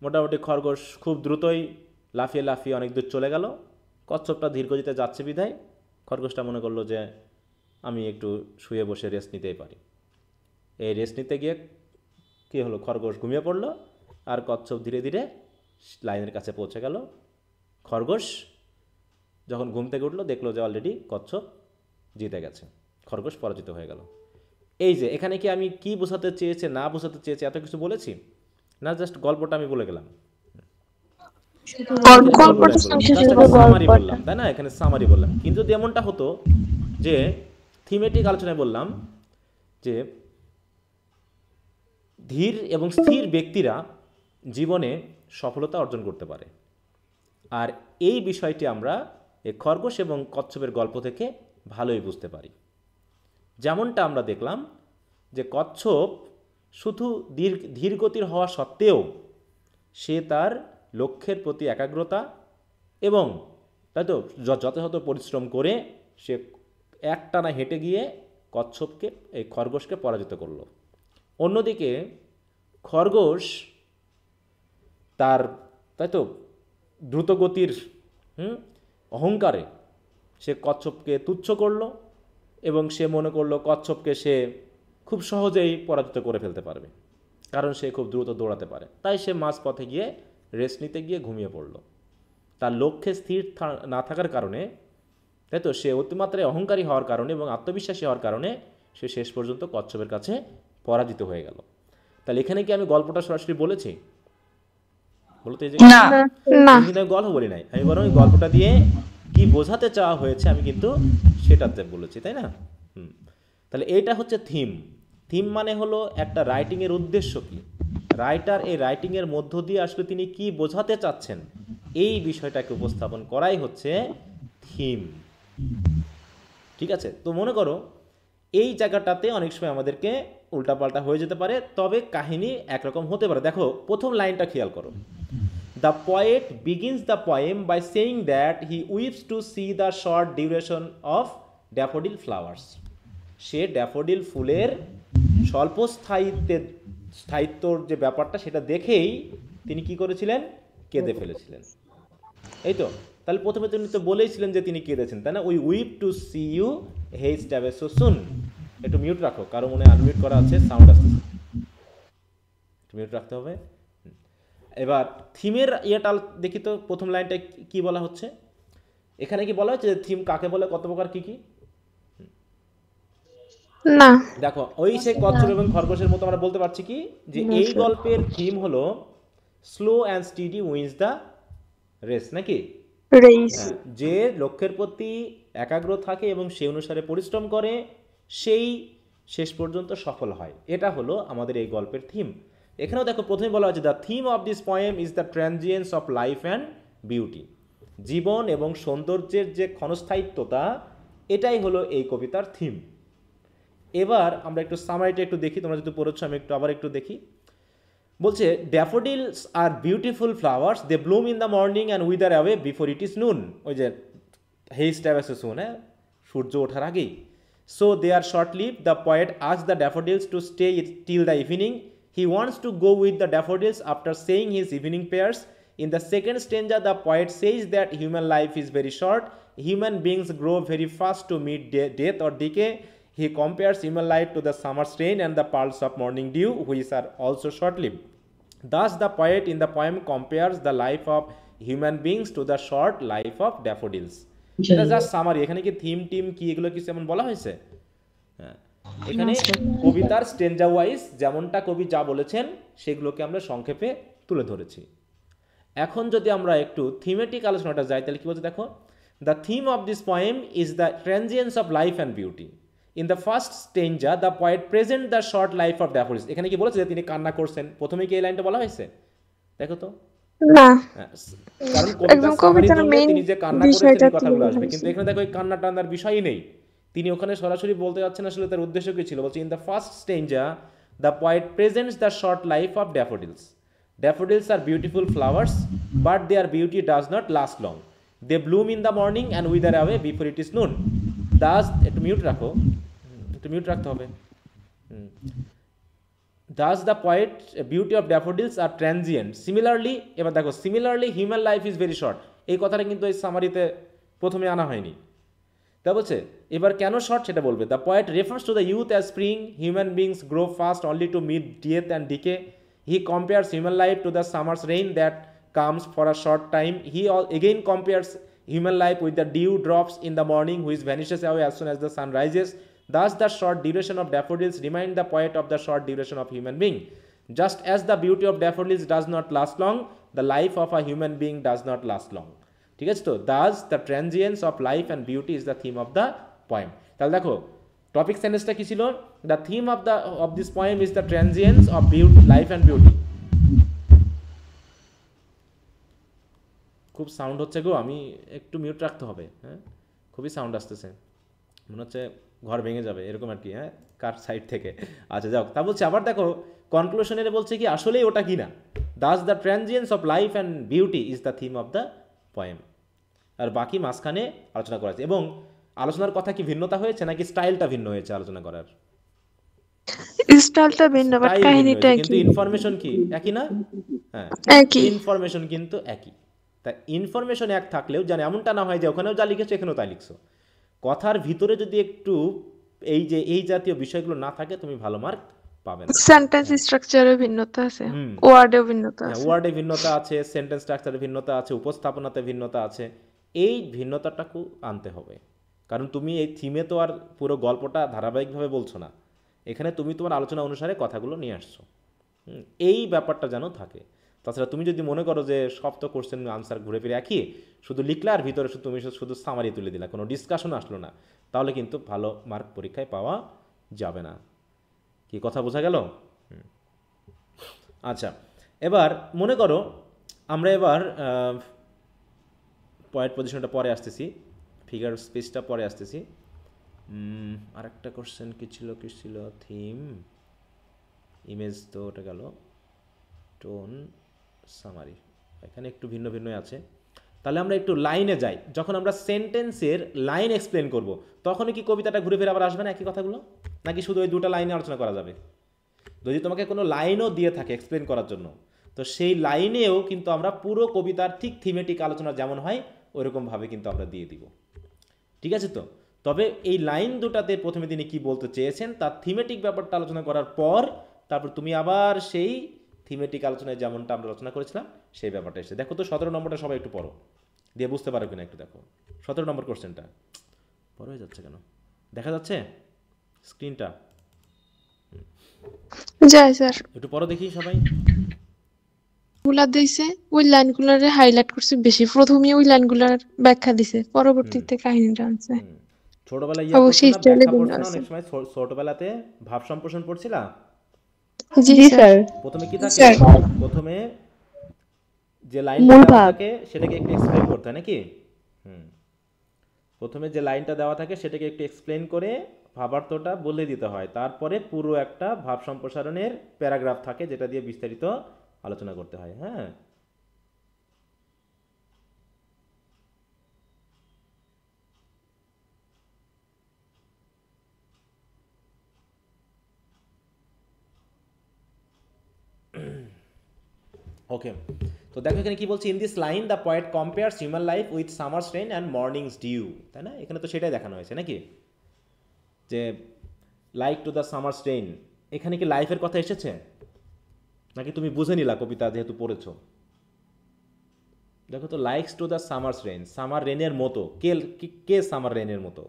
মোটামুটি খরগোশ খুব দ্রুতই লাফিয়ে লাফিয়ে অনেক দূর চলে গেল। কচ্ছপটা ধীরগতিতে যাচ্ছে বিধায় খরগোশটা মনে করলো যে আমি একটু শুয়ে বসে রেস্ট নিতেই পারি। এই রেস্ট নিতে গিয়ে কী হলো, খরগোশ ঘুমিয়ে পড়লো আর কচ্ছপ ধীরে ধীরে লাইনের কাছে পৌঁছে গেল। খরগোশ যখন ঘুম থেকে উঠলো দেখলো যে অলরেডি কচ্ছপ জিতে গেছে, খরগোশ পরাজিত হয়ে গেল। এই যে এখানে কি আমি কি বোঝাতে চেয়েছে না বোঝাতে চেয়েছে এত কিছু বলেছি না, জাস্ট গল্পটা আমি বলে গেলাম, সামারি বললাম, তাই না? এখানে সামারি বললাম। কিন্তু যদি এমনটা হতো যে থিমেটিক আলোচনায় বললাম যে ধীর এবং স্থির ব্যক্তিরা জীবনে সফলতা অর্জন করতে পারে, আর এই বিষয়টি আমরা এই খরগোশ এবং কচ্ছপের গল্প থেকে ভালোই বুঝতে পারি। যেমনটা আমরা দেখলাম যে কচ্ছপ শুধু ধীর গতির হওয়া সত্ত্বেও সে তার লক্ষ্যের প্রতি একাগ্রতা এবং তাই তো যথাযথ পরিশ্রম করে সে একটানা হেঁটে গিয়ে কচ্ছপকে, এই খরগোশকে পরাজিত করলো। অন্যদিকে খরগোশ তার তাই তো দ্রুতগতির অহংকারে সে কচ্ছপকে তুচ্ছ করলো এবং সে মনে করলো কচ্ছপকে সে খুব সহজেই পরাজিত করে ফেলতে পারবে, কারণ সে খুব দ্রুত দৌড়াতে পারে। তাই সে মাঝপথে গিয়ে রেস্ট নিতে গিয়ে ঘুমিয়ে পড়ল। তার লক্ষ্যে স্থির না থাকার কারণে, তাই তো, সে অতিমাত্রায় অহংকারী হওয়ার কারণে এবং আত্মবিশ্বাসী হওয়ার কারণে সে শেষ পর্যন্ত কচ্ছপের কাছে পরাজিত হয়ে গেল। তাহলে এখানে কি আমি গল্পটা সরাসরি বলেছি? বলতে যে না। না। কিন্তু আমি গল্প বলি নাই, আমি বরং ওই গল্পটা দিয়ে কি বোঝাতে চাওয়া হয়েছে আমি কিন্তু সেটাতে বলেছি, তাই না? তাহলে এইটা হচ্ছে থিম। থিম মানে হলো একটা রাইটিংয়ের উদ্দেশ্য কি, রাইটার এই রাইটিংয়ের মধ্য দিয়ে আসলে তিনি কি বোঝাতে চাচ্ছেন, এই বিষয়টাকে উপস্থাপন করাই হচ্ছে থিম। ঠিক আছে, তো মনে করো এই জায়গাটাতে অনেক সময় আমাদেরকে উল্টাপাল্টা হয়ে যেতে পারে, তবে কাহিনী একরকম হতে পারে। দেখো প্রথম লাইনটা খেয়াল করো, the poet begins the poem by saying that he weeps to see the short duration of daffodil flowers. সে ড্যাফোডিল ফুলের স্বল্প স্থায়িত্বর যে ব্যাপারটা সেটা দেখেই তিনি কি করেছিলেন, কেঁদে ফেলেছিলেন। এই তো, তাহলে প্রথমে তিনি তো বলেইছিলেন যে তিনি কেঁদেছেন, তাই না? We weep to see you haste ট্যাবে সো সুন। একটু মিউট রাখো, কারো মনে আনমিউট করা আছে, সাউন্ড আসতেছে, একটু মিউট রাখতে হবে। এবার থিমের ইয়েটা দেখি তো, প্রথম লাইনটা কি বলা হচ্ছে এখানে? কি বলা হচ্ছে যে থিম কাকে বলে, কত প্রকার, কি কি? না, দেখো ওই সেই কচ্ছপ এবং খরগোশের মতো আমরা বলতে পারছি কি যে এই গল্পের থিম হলো slow and steady wins the race, নাকি? রেইস। হ্যাঁ, যে লক্ষ্যের প্রতি একাগ্র থাকে এবং সেই অনুসারে পরিশ্রম করে সেই শেষ পর্যন্ত সফল হয়, এটা হলো আমাদের এই গল্পের থিম। এখানেও দেখো প্রথমে বলা হচ্ছে the theme of this poem is the transience of life and beauty. জীবন এবং সৌন্দর্যের যে ক্ষণস্থায়িত্বতা, এটাই হলো এই কবিতার থিম। এবার আমরা একটু সামারিটা একটু দেখি, তোমরা যদি পড়েছো আমি একটু আবার একটু দেখি। বলছে daffodils are beautiful flowers, they bloom in the morning and wither away before it is noon. ওই যে হেইজ ট্যাবে সুন, হ্যাঁ, সূর্য ওঠার আগেই। So they are short live. The poet ask the daffodils to stay till the evening. He wants to go with the daffodils after saying his evening prayers. In the second stanza, the poet says that human life is very short. Human beings grow very fast to meet death or decay. He compares human life to the summer's rain and the pearls of morning dew, which are also short-lived. Thus, the poet in the poem compares the life of human beings to the short life of daffodils. এটা জাস্ট সামারি, এখানে কি থিম টিম কি এগুলো কিছু এমন বলা হয়েছে? হ্যাঁ, এখানে কবিতার স্টেঞ্জা ওয়াইজ যেমনটা কবি যা বলেছেন সেগুলোকে আমরা সংক্ষেপে তুলে ধরেছি। এখন যদি আমরা একটু থিমেটিক আলোচনাটা যাই, তাহলে কি বলছে দেখো, the theme of this poem is the transience of life and beauty. In the first stanza the poet present the short life of daffodils. এখানে কি বলেছে যে তিনি কান্না করছেন, প্রথমে কি এই লাইনটা বলা হয়েছে? দেখো তো, না, কারণ একদম কবিতার কবিতার মেইন তিনি যে কান্না করেছেন বিষয়টা এই কথাগুলো তুলে আসবে, ধরেছে। কিন্তু এখানে দেখো এই কান্না টান্নার বিষয়ই নেই। তিনি ওখানে সরাসরি বলতে যাচ্ছেন আসলে তার উদ্দেশ্য কি ছিল। বলছে in the first stanza the poet presents the short life of daffodils. Daffodils are beautiful flowers, but their beauty does not last long. They bloom in the morning and wither away before it is noon. Thus, একটু মিউট রাখো, একটু মিউট রাখতে হবে। Thus, the poet beauty of daffodils are transient. Similarly, এবার দেখো similarly human life is very short. এই কথাটা কিন্তু এই সামারিতে প্রথমে আনা হয়নি। তা বলছে এবার কেন শর্ট সেটা বলবে। The poet refers to the youth as spring. Human beings grow fast only to meet death and decay. He compares human life to the summer's rain that comes for a short time. He again compares human life with the dew drops in the morning which vanishes away as soon as the sun rises. Thus, the short duration of daffodils remind the poet of the short duration of human being. Just as the beauty of daffodils does not last long, the life of a human being does not last long. ঠিক আছে তো? Thus, the transience of life and beauty is the theme of the poem. তাহলে দেখো টপিক সেন্টেন্সটা কি ছিল? The theme of this poem is the transience of life and beauty. খুব সাউন্ড হচ্ছে গো, আমি একটু মিউট রাখতে হবে। হ্যাঁ, খুবই সাউন্ড আসতেছে, মনে হচ্ছে ঘর ভেঙে যাবে এরকম আর কি। হ্যাঁ, কার সাইড থেকে? আচ্ছা যাও, তা বলছে আবার দেখো কনক্লুশনের বলছে কি আসলেই ওটা কি না। Does the transience of life and beauty is the theme of the poem. আর বাকি মাঝখানে আলোচনা করা আছে। এবং আলোচনার কথা কি ভিন্নতা হয়েছে নাকি স্টাইলটা ভিন্ন হয়েছে আলোচনা করার? স্টাইলটা ভিন্ন, বাট স্টাইল ভিন্ন কাহিনীটা হয়েছে, কিন্তু একই। ইনফরমেশন কি একই না? হ্যাঁ, একই। ইনফরমেশন কিন্তু একই। তা ইনফরমেশন এক থাকলেও যেন এমনটা না হয় যে ওখানেও যা লিখেছো এখানেও তাই লিখছো। কথার ভিতরে যদি একটু এই জাতীয় বিষয়গুলো না থাকে তুমি ভালো মার্ক পাবে না। সেন্টেন্স স্ট্রাকচারে ভিন্নতা আছে, ওয়ার্ডেও ভিন্নতা হ্যাঁ, আছে। ওয়ার্ডে ভিন্নতা আছে, সেন্টেন্স স্ট্রাকচারে ভিন্নতা আছে, উপস্থাপনাতে ভিন্নতা আছে। এই ভিন্নতাটাকে আনতে হবে, কারণ তুমি এই থিমে তো আর পুরো গল্পটা ধারাবাহিকভাবে বলছো না, এখানে তুমি তোমার আলোচনা অনুসারে কথাগুলো নিয়ে আসছো। এই ব্যাপারটা যেন থাকে। তাছাড়া তুমি যদি মনে করো যে সব তো কোশ্চেন আনসার ঘুরে ফিরে একই, শুধু লিখলে আর ভিতরে তুমি শুধু সামারি তুলে দিলা, কোনো ডিসকাশন আসলো না, তাহলে কিন্তু ভালো মার্ক পরীক্ষায় পাওয়া যাবে না। কি কথা বোঝা গেল? আচ্ছা, এবার মনে করো আমরা এবার পয়েন্ট পজিশনটা পরে আসতেছি, ফিগার স্পেসটা পরে আসতেছি। আরেকটা কোশ্চেন কি ছিল থিম, ইমেজ তো ওটা গেল, টোন, সামারি, এখানে একটু ভিন্ন ভিন্নই আছে। তাহলে আমরা একটু লাইনে যাই। যখন আমরা সেন্টেন্সের লাইন এক্সপ্লেন করব, তখনই কি কবিতাটা ঘুরে ফিরে আবার আসবে না একই কথাগুলো, নাকি শুধু ওই দুটো লাইনে আলোচনা করা যাবে? যদি তোমাকে কোনো লাইনও দিয়ে থাকে এক্সপ্লেন করার জন্য, তো সেই লাইনেও কিন্তু আমরা পুরো কবিতার ঠিক থিমেটিক আলোচনা যেমন হয় ওইরকমভাবে কিন্তু আমরা দিয়ে দিব। ঠিক আছে তো? তবে এই লাইন দুটাতে প্রথমে তিনি কি বলতে চেয়েছেন তার থিমেটিক ব্যাপারটা আলোচনা করার পর তারপর তুমি আবার সেই থিমেটিক আলোচনায় যেমনটা আমরা আলোচনা করেছিলাম সেই ব্যাপারটা এসে দেখো তো। 17 নম্বরটা সবাই একটু পড়ো, দিয়ে বুঝতে পারো কিনা একটু দেখো। 17 নম্বর কোশ্চেনটা বড় হয়ে যাচ্ছে কেন? দেখা যাচ্ছে স্ক্রিনটা? যায় স্যার, একটু পড়ো দেখি সবাই। গুলা দিছে ওই লাইনগুলারে হাইলাইট করছে বেশি, প্রথমে ওই লাইনগুলার ব্যাখ্যা দিছে, পরবর্তীতে কাহিনীটা আনছে। ছোটবেলায় ইয়া পড়ছো অবশ্যই না, স্টাইলে ব্যাখ্যা ভিন্ন পড়ছো না আছে। অনেক সময়? ছোটবেলাতে ভাব সম্প্রসারণ পড়ছিলা? জি জি স্যার। স্যার। প্রথমে কি থাকে? স্যার। প্রথমে যে লাইনটা মূল দেওয়া ভাব। থাকে সেটাকে একটু এক্সপ্লেন করতে হয় নাকি? প্রথমে যে লাইনটা দেওয়া থাকে সেটাকে একটু এক্সপ্লেন করে ভাবার্থটা বলে দিতে হয়, তারপরে পুরো একটা ভাব সম্প্রসারণের প্যারাগ্রাফ থাকে যেটা দিয়ে বিস্তারিত আলোচনা করতে হয়। হ্যাঁ, ওকে। তো দেখো এখানে কি বলছে, in this line the poet compares human life with summer's rain and morning's dew, তাই না? এখানে তো সেটাই দেখানো হয়েছে নাকি, যে like to the summer's rain. এখানে কি লাইফের কথা এসেছে নাকি তুমি বুঝে নিলা কবিতা যেহেতু পড়েছো? দেখো তো, likes to the summer's rain, summer রেনের মতো। কে কে সামার রেনের মতো?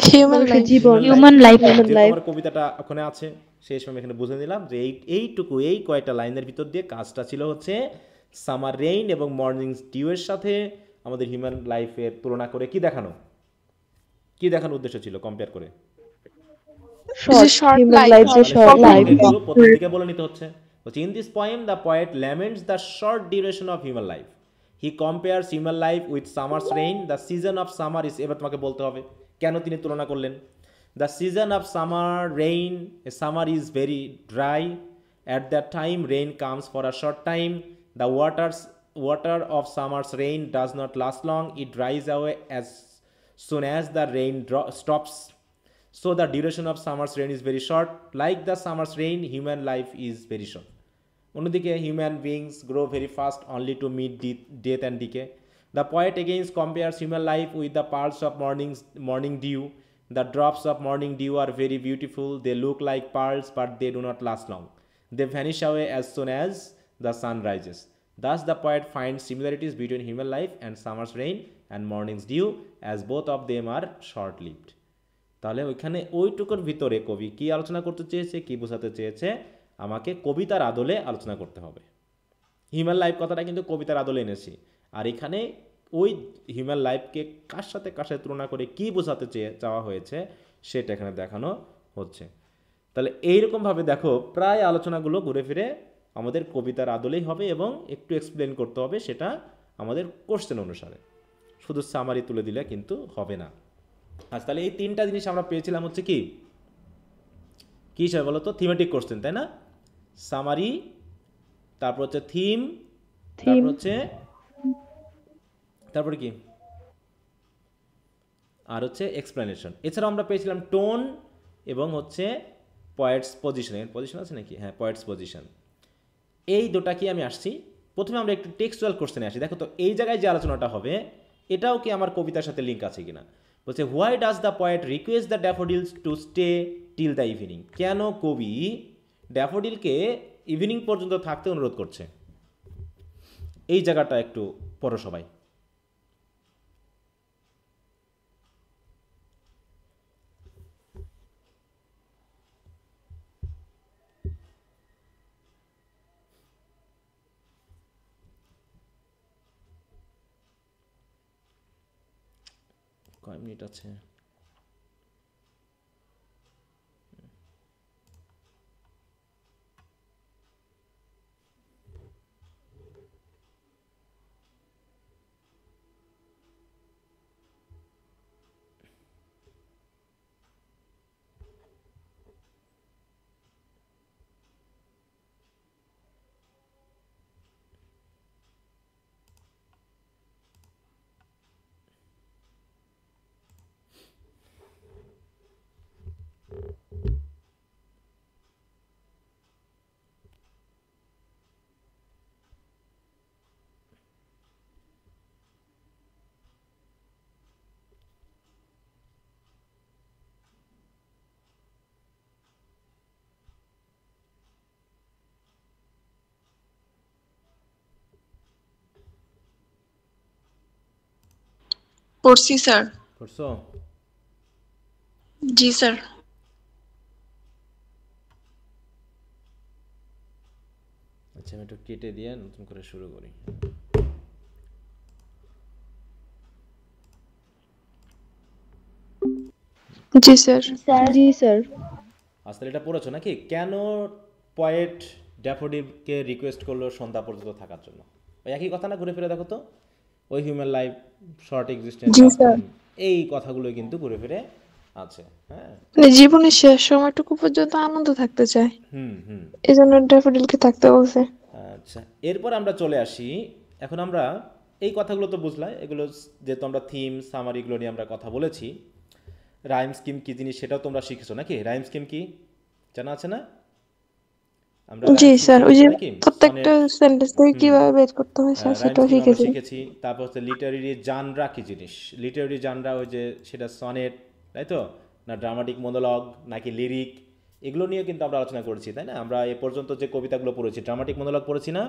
Human life. জীবন, হিউম্যান লাইফ। হিউম্যান যে লাইফ। তোমার কবিতাটা ওখানে আছে সেই সময় এখানে বুঝে নিলাম যে এইটুকু এই কয়টা লাইনের ভিতর দিয়ে কাজটা ছিল হচ্ছে সামার রেইন এবং মর্নিং ডিউ এর সাথে আমাদের হিউম্যান লাইফের তুলনা করে কি দেখানো, কি দেখানোর উদ্দেশ্য ছিল কম্পেয়ার করে? Short human life. লাইফ যে তাহলে শর্ট শর্ট লাইফ। লাইফের প্রথম দিকে বলে নিতে হচ্ছে। In this poem the poet laments the short duration of human life, he compares human life with summer's rain, the season of summer is, এবার তোমাকে বলতে হবে কেন তিনি তুলনা করলেন। The season of summer rain, summer is very dry, at that time rain comes for a short time, the water of summer's rain does not last long, it dries away as soon as the rain stops. So the duration of summer's rain is very short. Like the summer's rain, human life is very short. অন্যদিকে human beings grow very fast only to meet death and decay. The poet again compares human life with the pearls of morning dew. The drops of morning dew are very beautiful. They look like pearls, but they do not last long. They vanish away as soon as the sun rises. Thus the poet finds similarities between human life and summer's rain and morning's dew, as both of them are short-lived. তাহলে ওইখানে ওইটুকুর ভিতরে কবি কি আলোচনা করতে চেয়েছে, কি বোঝাতে চেয়েছে, আমাকে কবিতার আদলে আলোচনা করতে হবে। হিউম্যান লাইফ কথাটা কিন্তু কবিতার আদলে এনেছি, আর এখানে ওই হিউম্যান লাইফকে কার সাথে তুলনা করে কি বোঝাতে চাওয়া হয়েছে সেটা এখানে দেখানো হচ্ছে। তাহলে এইরকমভাবে দেখো প্রায় আলোচনাগুলো ঘুরে ফিরে আমাদের কবিতার আদলেই হবে এবং একটু এক্সপ্লেন করতে হবে, সেটা আমাদের কোশ্চেন অনুসারে, শুধু সামারি তুলে দিলে কিন্তু হবে না। আচ্ছা, তাহলে এই তিনটা জিনিস আমরা পেয়েছিলাম হচ্ছে কি কি হিসাবে বলো তো? থিমেটিক কোশ্চেন, তাই না? সামারি, তারপর হচ্ছে থিম, তারপর হচ্ছে তারপরে কি আর হচ্ছে এক্সপ্লেনেশন। এছাড়াও আমরা পেয়েছিলাম টোন এবং হচ্ছে পয়েটস পজিশন। পজিশন আছে নাকি? হ্যাঁ, পয়েটস পজিশন। এই দুটা কি আমি আসছি। প্রথমে আমরা একটু টেক্সচুয়াল কোশ্চেনে আসি। দেখো তো এই জায়গায় যে আলোচনাটা হবে এটাও কি আমার কবিতার সাথে লিঙ্ক আছে কিনা। বলছে, why does the poet request the daffodils to stay till the evening? কেন কবি ড্যাফোডিলকে ইভিনিং পর্যন্ত থাকতে অনুরোধ করছে? এই জায়গাটা একটু পড়ো সবাই। কয় মিনিট আছে? পড়ছি স্যার। করছো? জি স্যার। আচ্ছা, আমি একটু কেটে দিয়ে নতুন করে শুরু করি। জি স্যার। স্যার জি স্যার। আসলে এটা পড়েছো নাকি? কেন পয়েট ড্যাফোডিলকে রিকোয়েস্ট করলো সন্ধ্যা পর্যন্ত থাকার জন্য? ওই একই কথা না, ঘুরে ফিরে দেখো তো। ওই হিউম্যান লাইফ, শর্ট এক্সিস্টেন্স, জি স্যার। এই কথাগুলো কিন্তু ঘুরে ফিরে আছে। হ্যাঁ, মানে জীবনের শেষ সময়টুকু পর্যন্ত আনন্দ থাকতে চায়, হুম হুম। এই জন্য ড্যাফোডিলকে থাকতে বলছে। আচ্ছা, এরপর আমরা চলে আসি। এখন আমরা এই কথাগুলো তো বুঝলাম, এগুলো যেহেতু আমরা থিম সামারি এগুলো নিয়ে আমরা কথা বলেছি। রাইম স্কিম কি জিনিস সেটাও তোমরা শিখেছো নাকি? রাইম স্কিম কি জানা আছে না? আমরা জি রাইম স্কিম স্যার, ওই শিখেছি যে নাকি? প্রত্যেকটা সনেট, সেন্টেন্স থেকে হুম, কিভাবে বের করতে হয় স্যার রাইম সেটাও স্কিম আমরা শিখেছি। শিখেছি। তারপর হচ্ছে লিটারেরি জানরা কি জিনিস। লিটারেরি জানরা ওই যে সেটা সনেট, তাই তো, না ড্রামাটিক মোনোলগ নাকি লিরিক, এগুলো নিয়ে কিন্তু আমরা আলোচনা করেছি, তাই না? আমরা এ পর্যন্ত যে কবিতাগুলো পড়েছি, ড্রামাটিক মোনোলগ পড়েছি না?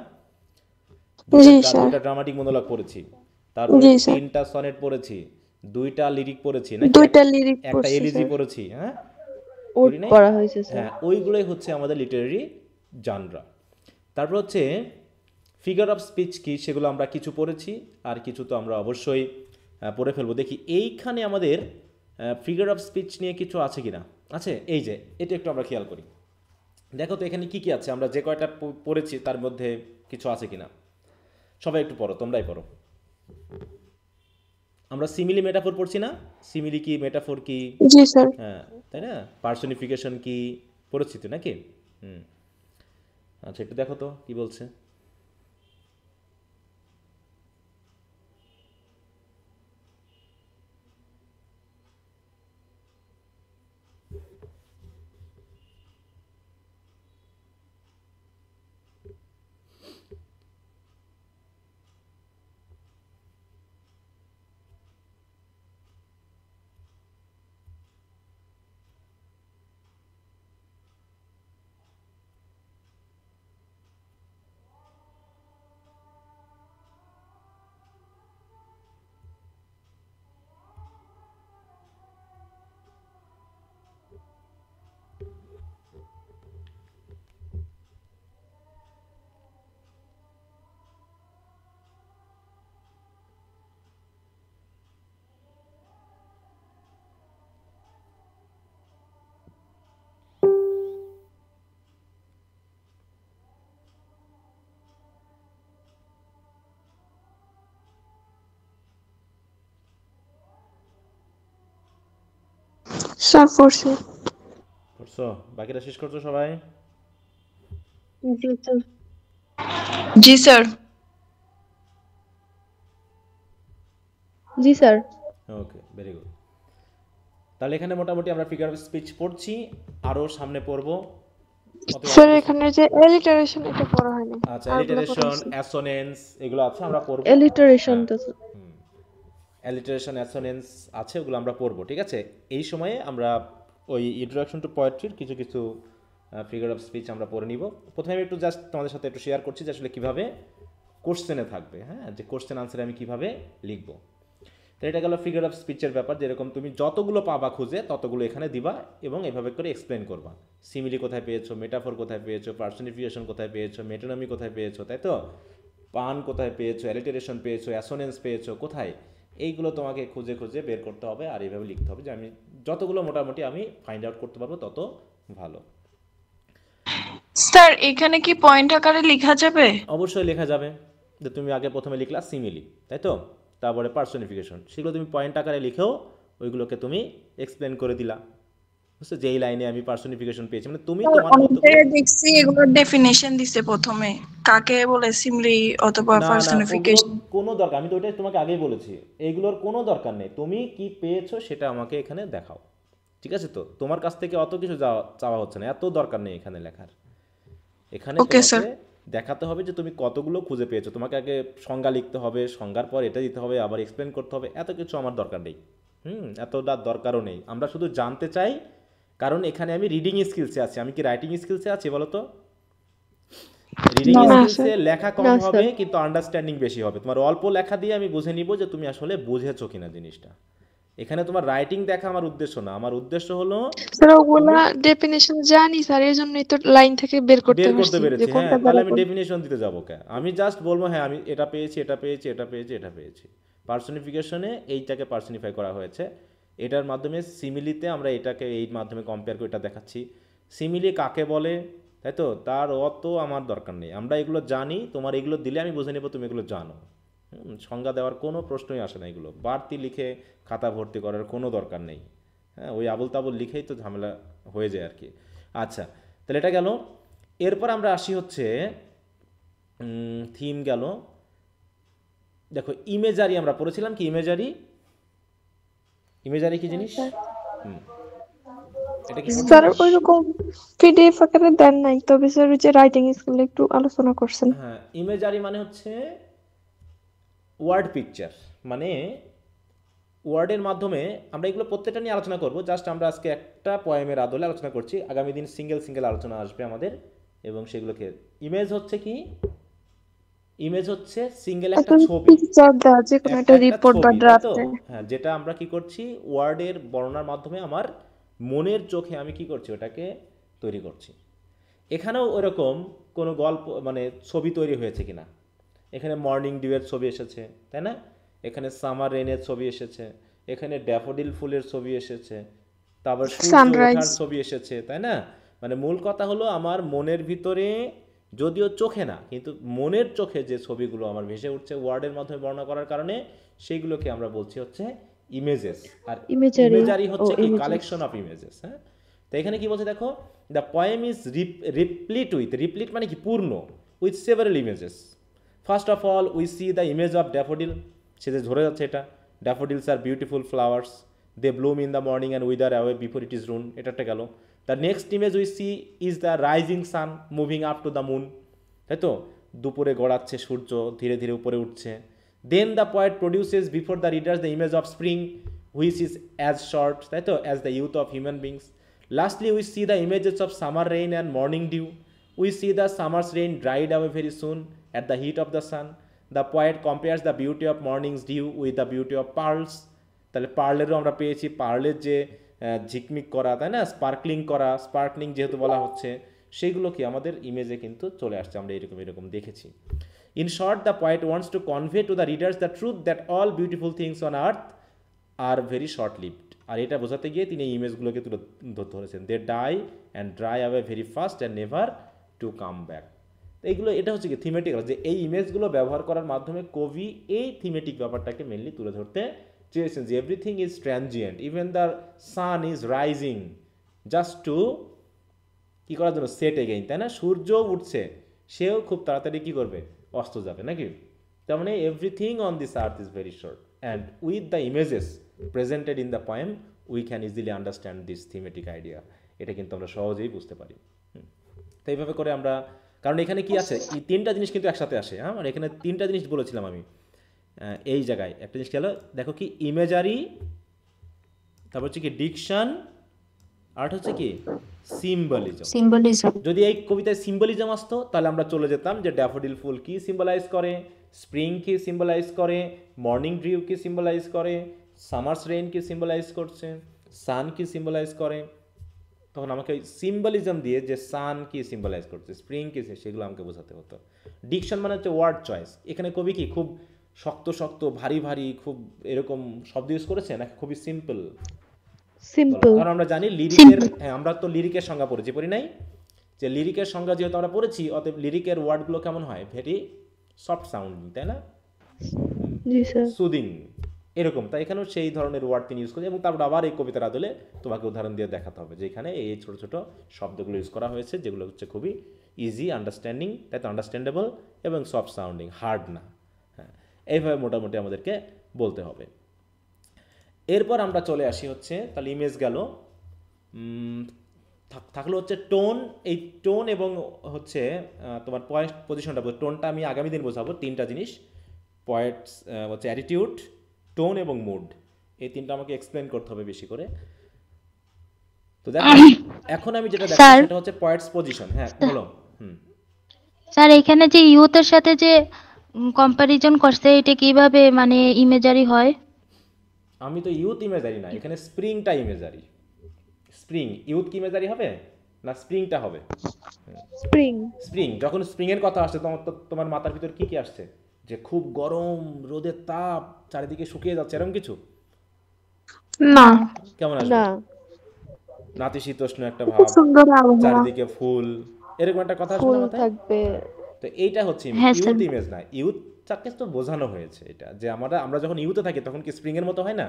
জি স্যার। দুইটা ড্রামাটিক মোনোলগ পড়েছি, তারপরে জি স্যার। 3টা সনেট পড়েছি, 2টা লিরিক পড়েছি নাকি, দুইটা লিরিক একটা পড়ছি এলিজি স্যার। পড়েছি, হ্যাঁ ওট পড়ি নাই? পড়া হয়েছে স্যার। হ্যাঁ, ওইগুলোই হচ্ছে আমাদের লিটারেরি জানরা। তারপর হচ্ছে ফিগার অফ স্পিচ কি, সেগুলো আমরা কিছু পড়েছি, আর কিছু তো আমরা অবশ্যই পড়ে ফেলবো। দেখি এইখানে আমাদের ফিগার অফ স্পিচ নিয়ে কিছু আছে কি না। আছে, এই যে এটা একটু আমরা খেয়াল করি। দেখো তো এখানে কি কি আছে, আমরা যে কয়টা পড়েছি তার মধ্যে কিছু আছে কি না। সবাই একটু পড়ো, তোমরাই পড়ো। আমরা সিমিলি মেটাফোর পড়ছি না? সিমিলি কি, মেটাফোর কি, জি স্যার। হ্যাঁ তাই না? পার্সনিফিকেশন কি পড়েছি তো নাকি? হুম। আচ্ছা, একটু দেখো তো কি বলছে। স্যার পড়ছি। পড়ছো? বাকিটা শেষ করছো সবাই? জি স্যার। জি স্যার। জি স্যার। ওকে, ভেরি গুড। তাহলে এখানে মোটামুটি আমরা ফিগার অফ স্পিচ পড়ছি, আরও সামনে পড়বো। অতএব স্যার আমরা এখানে যে এলিটারেশন এটা পড়া হয়নি, আচ্ছা, আরগুলো অ্যালিটারেশন, পড়েছি। অ্যাসোনেন্স এগুলো আছে, আমরা পড়বো। এলিটারেশন হ্যাঁ, তো অ্যালিটারেশন, অ্যাসোনেন্স আছে, ওগুলো আমরা পড়বো, ঠিক আছে? এই সময়ে আমরা ওই ইন্ট্রোডাকশন টু পোয়েট্রির কিছু কিছু ফিগার অফ স্পিচ আমরা পড়ে নিব। প্রথমে আমি একটু জাস্ট তোমাদের সাথে একটু শেয়ার করছি যে আসলে কীভাবে কোশ্চেনে থাকবে, হ্যাঁ, যে কোশ্চেন আনসারে আমি কীভাবে লিখবো। তো এটা গেল ফিগার অফ স্পিচের ব্যাপার। যেরকম তুমি যতগুলো পাবা খুঁজে ততগুলো এখানে দিবা এবং এভাবে করে এক্সপ্লেন করবা। সিমিলি কোথায় পেয়েছো, মেটাফোর কোথায় পেয়েছো, পার্সনিফিকেশন কোথায় পেয়েছো, মেটোনমি কোথায় পেয়েছো, তাই তো, পান কোথায় পেয়েছো, অ্যালিটারেশন পেয়েছো, অ্যাসোনেন্স পেয়েছো কোথায়, এইগুলো তোমাকে খুঁজে খুঁজে বের করতে হবে আর এইভাবে লিখতে হবে যে আমি যতগুলো মোটামুটি আমি ফাইন্ড আউট করতে পারবো তত ভালো। স্যার এখানে কি পয়েন্ট আকারে লেখা যাবে? অবশ্যই লেখা যাবে, যে তুমি আগে প্রথমে লিখলা সিমিলি, তাই তো, তারপরে পার্সনিফিকেশন, সেগুলো তুমি পয়েন্ট আকারে লিখেও ওইগুলোকে তুমি এক্সপ্লেন করে দিলা, বুঝছো, যেই লাইনে আমি পার্সনিফিকেশন পেয়েছি, মানে তুমি স্যার, তোমার অনেক মতো করে। জায়গায় দেখছি এগুলোর ডেফিনেশন দিছে প্রথমে, কাকে বলে সিমরি অথবা না না, ওগুলো পার্সনিফিকেশন। কোনো দরকার, আমি তো ওইটাই তোমাকে আগেই বলেছি, এইগুলোর কোনো দরকার নেই, তুমি কি পেয়েছো সেটা আমাকে এখানে দেখাও, ঠিক আছে? তো তোমার কাছ থেকে অত কিছু চাওয়া হচ্ছে না, এত দরকার নেই এখানে লেখার। এখানে ওকে স্যার। তোমাকে দেখাতে হবে যে তুমি কতগুলো খুঁজে পেয়েছো, তোমাকে আগে সংজ্ঞা লিখতে হবে, সংজ্ঞার পর এটা দিতে হবে, আবার এক্সপ্লেন করতে হবে, এত কিছু আমার দরকার নেই। এতটা দরকারও নেই, আমরা শুধু জানতে চাই, কারণ এখানে আমি রিডিং স্কিলসে আছি, আমি কি রাইটিং স্কিলসে আছি বলো তো? রিডিং না, স্কিলসে লেখা কম না, হবে স্যার। কিন্তু আন্ডারস্ট্যান্ডিং বেশি হবে, তোমার অল্প লেখা দিয়ে আমি বুঝে নিব যে তুমি আসলে বুঝেছো কিনা জিনিসটা। এখানে তোমার রাইটিং দেখা আমার উদ্দেশ্য না, আমার উদ্দেশ্য হলো স্যার ওগুলা ডেফিনেশন জানি স্যার, এই জন্যই তো লাইন থেকে বের করতে বের করতে পারছি যে পেরেছি। হ্যাঁ, কোনটা তাহলে দ্বারা আমি ডেফিনেশন দিতে যাবো কেন? আমি জাস্ট বলবো হ্যাঁ আমি এটা পেয়েছি, এটা পেয়েছি, এটা পেয়েছি, এটা পেয়েছি। পার্সনিফিকেশনে এইটাকে পার্সনিফাই করা হয়েছে, এটার মাধ্যমে সিমিলিতে আমরা এটাকে এই মাধ্যমে কম্পেয়ার করে এটা দেখাচ্ছি। সিমিলি কাকে বলে, তাই তো, তার অত আমার দরকার নেই, আমরা এগুলো জানি, তোমার এগুলো দিলে আমি বুঝে নেব তুমি এগুলো জানো। সংজ্ঞা দেওয়ার কোনো প্রশ্নই আসে না, এগুলো বাড়তি লিখে খাতা ভর্তি করার কোনো দরকার নেই। হ্যাঁ, ওই আবল তাবল লিখেই তো ঝামেলা হয়ে যায় আর কি। আচ্ছা, তাহলে এটা গেল। এরপর আমরা আসি হচ্ছে থিম গেল। দেখো ইমেজারি আমরা পড়েছিলাম কি, ইমেজারি, ইমেজারি কি জিনিস? হুম, এটা কি স্যার পড়েছিলাম? ওইরকম পিডিএফ আকারে দেন নাই, তবে স্যার ওই যে রাইটিং স্কিল একটু আলোচনা করছেন। হ্যাঁ, ইমেজারি মানে হচ্ছে ওয়ার্ড পিকচার, মানে ওয়ার্ডের মাধ্যমে আমরা এগুলো প্রত্যেকটা নিয়ে আলোচনা করব, জাস্ট আমরা আজকে একটা পয়েমের আদলে আলোচনা করছি, আগামী দিন সিঙ্গেল সিঙ্গেল আলোচনা আসবে আমাদের, এবং সেগুলোকে ইমেজ হচ্ছে কি, ইমেজ হচ্ছে সিঙ্গেল একটা ছবি, পিকচার দেওয়া যে কোনো একটা একটা রিপোর্ট বা ছবি, তাই তো? ড্রাফটে। হ্যাঁ, যেটা আমরা কি করছি, ওয়ার্ডের বর্ণনার মাধ্যমে আমার মনের চোখে আমি কি করছি, ওটাকে তৈরি করছি। এখানেও ওরকম কোনো গল্প মানে ছবি তৈরি হয়েছে কিনা, এখানে মর্নিং ডিউয়ের ছবি এসেছে, তাই না? এখানে সামার রেনের ছবি এসেছে, এখানে ড্যাফোডিল ফুলের ছবি এসেছে, তারপর সূর্য সানরাইজ। ওঠার ছবি এসেছে, তাই না? মানে মূল কথা হলো আমার মনের ভিতরে, যদিও চোখে না কিন্তু মনের চোখে যে ছবিগুলো আমার ভেসে উঠছে ওয়ার্ডের মাধ্যমে বর্ণনা করার কারণে, সেইগুলোকে আমরা বলছি হচ্ছে ইমেজেস। আর ইমেজারি ইমেজারি ও হচ্ছে কি, ইমেজেস। Collection of images. হ্যাঁ, তো এখানে কি বলছে দেখো, the poem is replete with, replete মানে কি পূর্ণ, with several images. First of all we see the image of daffodil, সে যে ঝরে যাচ্ছে এটা, daffodils are beautiful flowers, they bloom in the morning and wither away before it is noon, এটা একটা গেল। The next image we see is the rising sun moving up to the moon, তাই তো, দুপুরে গড়াচ্ছে সূর্য, ধীরে ধীরে উপরে উঠছে। Then the poet produces before the readers the image of spring which is as short, তাই তো, as the youth of human beings. Lastly we see the images of summer rain and morning dew, we see the summer's rain dried away very soon at the heat of the sun. The poet compares the beauty of morning's dew with the beauty of pearls, তাহলে পার্লেরও আমরা পেয়েছি, পার্লের যে ঝিকমিক করা, তাই না, স্পার্কলিং করা, স্পার্কলিং যেহেতু বলা হচ্ছে, সেইগুলো কি আমাদের ইমেজে কিন্তু চলে আসছে, আমরা এরকম এরকম দেখেছি। In short the poet wants to convey to the readers the truth that all beautiful things on earth are very short lived. আর এটা বোঝাতে গিয়ে তিনি এই ইমেজগুলোকে তুলে ধরেছেন, they die and dry away very fast and never to come back. এইগুলো এটা হচ্ছে কি থিমেটিক, যে এই ইমেজগুলো ব্যবহার করার মাধ্যমে কবি এই থিমেটিক ব্যাপারটাকে মেনলি তুলে ধরতে চেয়েছেন, যে everything is transient, even the sun is rising just to কী করার জন্য, সেট এগেইন, তাই না, সূর্য উঠছে, সেও খুব তাড়াতাড়ি কী করবে, অস্ত যাবে নাকি। তার মানে everything on this earth is very short, and with the images presented in the poem we can easily understand this thematic idea. এটা কিন্তু আমরা সহজেই বুঝতে পারি। তো এইভাবে করে আমরা, কারণ এখানে কি আছে, এই তিনটা জিনিস কিন্তু একসাথে আসে। হ্যাঁ, আর এখানে তিনটা জিনিস বলেছিলাম আমি, এই জায়গায় একটা জিনিস গেল, দেখো কি, ইমেজারি, তারপর হচ্ছে কি ডিকশন, আর হচ্ছে কি সিম্বলিজম। সিম্বলিজম। যদি এই কবিতায় সিম্বলিজম আসতো তাহলে আমরা চলে যেতাম যে ড্যাফোডিল ফুল কি সিম্বলাইজ করে, স্প্রিং কি সিম্বলাইজ করে, মর্নিং ডিউ কি সিম্বলাইজ করে, সামার্স রেইন কি সিম্বলাইজ করছে, সান কি সিম্বলাইজ করে, তখন আমাকে ওই সিম্বলিজম দিয়ে যে সান কি সিম্বলাইজ করছে, স্প্রিং কি, সেগুলো আমাকে বোঝাতে হতো। ডিকশন মানে হচ্ছে ওয়ার্ড চয়েস। এখানে কবি কি খুব শক্ত শক্ত ভারী ভারী খুব এরকম শব্দ ইউজ করেছে নাকি খুবই সিম্পল? সিম্পল। কারণ আমরা জানি লিরিকের, হ্যাঁ আমরা তো লিরিকের সংজ্ঞা পড়েছি, পড়ি নাই? যে লিরিকের সংজ্ঞা যেহেতু আমরা পড়েছি, অতএব লিরিকের ওয়ার্ডগুলো কেমন হয়? ভেরি সফট সাউন্ডিং, তাই না? জি স্যার। সুদিং, এরকম। তাই এখানেও সেই ধরনের ওয়ার্ড তিনি ইউজ করেন, এবং তারপর আবার এই কবিতার আদলে তোমাকে উদাহরণ দিয়ে দেখাতে হবে যে এখানে এই ছোট ছোট শব্দগুলো ইউজ করা হয়েছে, যেগুলো হচ্ছে খুবই ইজি আন্ডারস্ট্যান্ডিং, তাই তো আন্ডারস্ট্যান্ডেবল এবং সফট সাউন্ডিং, হার্ড না। হ্যাঁ, এইভাবে মোটামুটি আমাদেরকে বলতে হবে। এরপর আমরা চলে আসি হচ্ছে, তাহলে ইমেজ গেল, থাকলো হচ্ছে টোন। এই টোন এবং হচ্ছে তোমার পয়েন্ট পজিশনটা, টোনটা আমি আগামী দিন বোঝাবো। তিনটা জিনিস, পয়েন্টস হচ্ছে অ্যাটিটিউড, টোন এবং মুড, এই তিনটা আমাকে এক্সপ্লেন করতে হবে বেশি করে। তো দেখো এখন আমি যেটা দেখছি সেটা হচ্ছে পয়েন্টস পজিশন। হ্যাঁ বলো। স্যার এখানে যে ইউথের সাথে যে কম্পারিজন করছে, এটা কিভাবে মানে ইমেজারি হয়? আমি তো ইউথ ইমেজারি না, এখানে স্প্রিংটা ইমেজারি। স্প্রিং, ইউথ কি ইমেজারি হবে না স্প্রিংটা হবে? স্প্রিং। স্প্রিং, যখন স্প্রিংয়ের কথা আসছে তোমার মাথার ভিতর কি কি আসছে? যে খুব গরম, রোদের তাপ, চারিদিকে শুকিয়ে যাচ্ছে, এরকম কিছু? না, কেমন আসবে? না। নাতিশীতোষ্ণ একটা ভাব, সুন্দর আবহাওয়া। চারিদিকে ফুল, এরকম একটা কথা আসবে ফুল না মাথায়? থাকবে। তো এইটা হচ্ছে হ্যাঁ, ইউথ স্যার। ইমেজ না, ইউথটাকে তো বোঝানো হয়েছে এটা, যে আমরা যখন ইউথে থাকি তখন কি স্প্রিং এর মতো হয় না?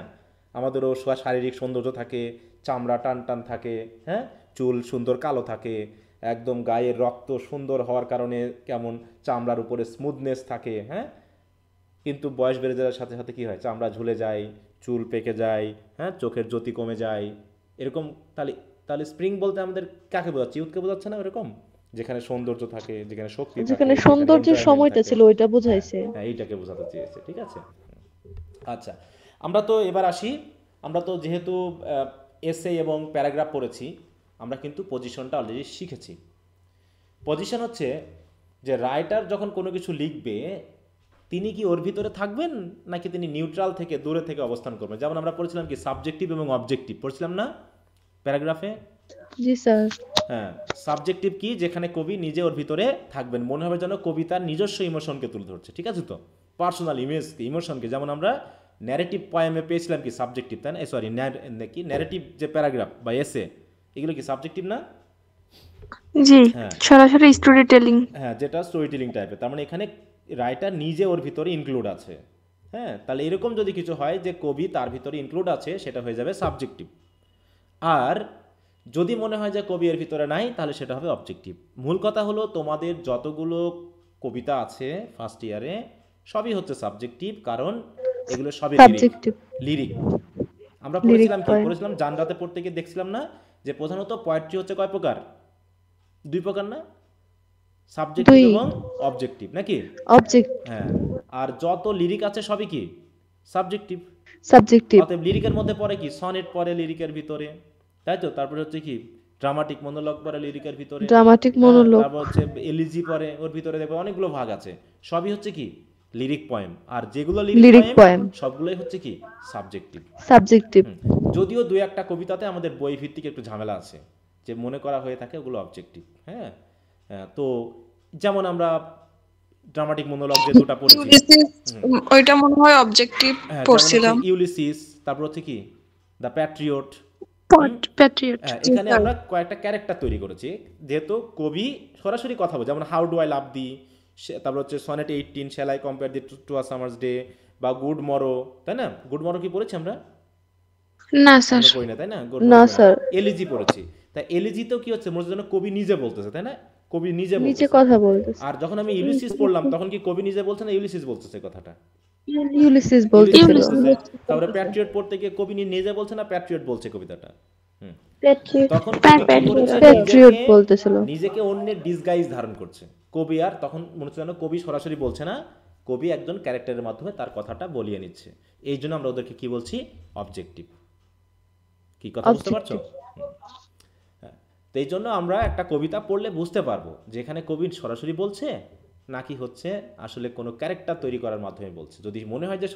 আমাদেরও শারীরিক সৌন্দর্য থাকে, চামড়া টান টান থাকে, হ্যাঁ, চুল সুন্দর কালো থাকে, একদম গায়ের রক্ত সুন্দর হওয়ার কারণে কেমন চামড়ার উপরে স্মুথনেস থাকে, হ্যাঁ। কিন্তু বয়স বেড়ে যাওয়ার সাথে সাথে কি হয়? চামড়া ঝুলে যায়, চুল পেকে যায়, হ্যাঁ, চোখের জ্যোতি কমে যায়, এরকম। তাহলে তাহলে স্প্রিং বলতে আমাদের কাকে বোঝাচ্ছে? ইউথকে বোঝাচ্ছে না এরকম? যেখানে সৌন্দর্য থাকে, যেখানে শক্তি থাকে, যেখানে যেখানে সৌন্দর্যের enjoyment সময়টা থাকে। ছিল ওইটা বোঝাইছে। হ্যাঁ, এইটাকে বোঝাতে চেয়েছে, ঠিক আছে। আচ্ছা, আমরা তো এবার আসি, আমরা তো যেহেতু এসে এবং প্যারাগ্রাফ পড়েছি, আমরা কিন্তু পজিশনটা অলরেডি শিখেছি। পজিশন হচ্ছে যে রাইটার যখন কোনো কিছু লিখবে, তিনি কি ওর ভিতরে থাকবেন নাকি তিনি নিউট্রাল থেকে দূরে থেকে অবস্থান করবেন? যেমন আমরা পড়েছিলাম কি সাবজেক্টিভ এবং অবজেক্টিভ, পড়ছিলাম না প্যারাগ্রাফে? জি স্যার। হ্যাঁ, সাবজেক্টিভ কি? যেখানে কবি নিজে ওর ভিতরে থাকবেন, মনে হবে যেন কবিতার নিজস্ব ইমোশনকে তুলে ধরছে, ঠিক আছে তো, পার্সোনাল ইমোশনকে। যেমন আমরা ন্যারেটিভ পয়েমে পেয়েছিলাম কি সাবজেক্টিভ, তাই না? সরি, কি ন্যারেটিভ যে প্যারাগ্রাফ বা এসে, এগুলো কি সাবজেক্টিভ না? জি, হ্যাঁ সরাসরি স্টোরি টেলিং। হ্যাঁ, যেটা স্টোরি টেলিং টাইপের। তার মানে এখানে রাইটার নিজে ওর ভিতরে ইনক্লুড আছে। হ্যাঁ, তাহলে এরকম যদি কিছু হয় যে কবি তার ভিতরে ইনক্লুড আছে, সেটা হয়ে যাবে সাবজেক্টিভ। আর যদি মনে হয় যে কবি এর ভিতরে নাই, তাহলে সেটা হবে অবজেক্টিভ। মূল কথা হলো তোমাদের যতগুলো কবিতা আছে ফার্স্ট ইয়ারে সবই হচ্ছে সাবজেক্টিভ, কারণ এগুলো সবই সাবজেক্টিভ। লিরিক। আমরা লিরিক পড়েছিলাম কি? পয়েম। পড়েছিলাম জানরাতে পড়তে গিয়ে দেখছিলাম না যে প্রধানত পোয়েট্রি হচ্ছে কয় প্রকার? 2 প্রকার না? সাবজেক্টিভ 2 এবং অবজেক্টিভ, নাকি? অবজেক্ট। হ্যাঁ, আর যত লিরিক আছে সবই কি? সাবজেক্টিভ। সাবজেক্টিভ। অতএব লিরিকের মধ্যে পড়ে কি? সনেট পড়ে লিরিকের ভিতরে, তাই তো। তারপরে হচ্ছে কি? ড্রামাটিক মনোলগ পড়ে লিরিকের ভিতরে। ড্রামাটিক হ্যাঁ, মনোলগ। তারপর হচ্ছে এলিজি পড়ে, ওর ভিতরে দেখবে অনেকগুলো ভাগ আছে, সবই হচ্ছে কি? Lyric poem. আর যেগুলো লিরিক লিরিক পয়েম পয়েম। সবগুলোই হচ্ছে কি? সাবজেক্টিভ। সাবজেক্টিভ। যদিও 2-1টা কবিতাতে আমাদের বই ভিত্তিক একটু ঝামেলা আছে, যে মনে করা হয়ে থাকে ওগুলো অবজেক্টিভ। হ্যাঁ, তো যেমন আমরা ড্রামাটিক মনোলগ যে দুটো পড়েছি, ওইটা মনে হয় অবজেক্টিভ হ্যাঁ, যেমন পড়ছিলাম। হচ্ছে ইউলিসিস, তারপর হচ্ছে কি দ্য প্যাট্রিয়ট। প্যাট্রিয়ট। হ্যাঁ, এখানে আমরা কয়েকটা ক্যারেক্টার তৈরি করেছি, যেহেতু কবি সরাসরি কথা বলে, যেমন হাউ ডু আই লাভ দি, তারপর হচ্ছে sonnet 18 shall I compare thee to a summer's day, বা গুড মরো, তাই না? গুড মরো কি পড়েছি আমরা? না স্যার। আমরা পড়ি না, তাই না? না স্যার। এলিজি পড়েছি। তাই এলিজিতেও কি হচ্ছে? মনে হচ্ছে কবি নিজে বলতেছে, তাই না? কবি নিজে নিচে বলতেছে। কথা বলতেছে। আর যখন আমি ইউলিসিস পড়লাম তখন কি কবি নিজে বলছে না ইউলিসিস বলতেছে কথাটা? ইউলিসিস বলতেছিল। ইউলিসিস বলতেছে। তারপরে প্যাট্রিয়ট পড়তে গিয়ে কবি নিজে বলছে না প্যাট্রিয়ট বলছে কবিতাটা? তখন কবি কি করেছে? প্যাট্রিয়ট বলতেছিল। নিজেকে অন্যের ডিসগাইজ ধারণ করছে কবি। আর তখন মনে হচ্ছে যেন কবি সরাসরি বলছে না, কবি একজন ক্যারেক্টারের মাধ্যমে তার কথাটা বলিয়ে নিচ্ছে। এই জন্য আমরা ওদেরকে কি বলছি? অবজেক্টিভ। কি কথা বুঝতে পারছো? হ্যাঁ, তো এই জন্য আমরা একটা কবিতা পড়লে বুঝতে পারবো যে এখানে কবি সরাসরি বলছে নাকি হচ্ছে আসলে কোনো ক্যারেক্টার তৈরি করার মাধ্যমে বলছে। যদি মনে হয় যে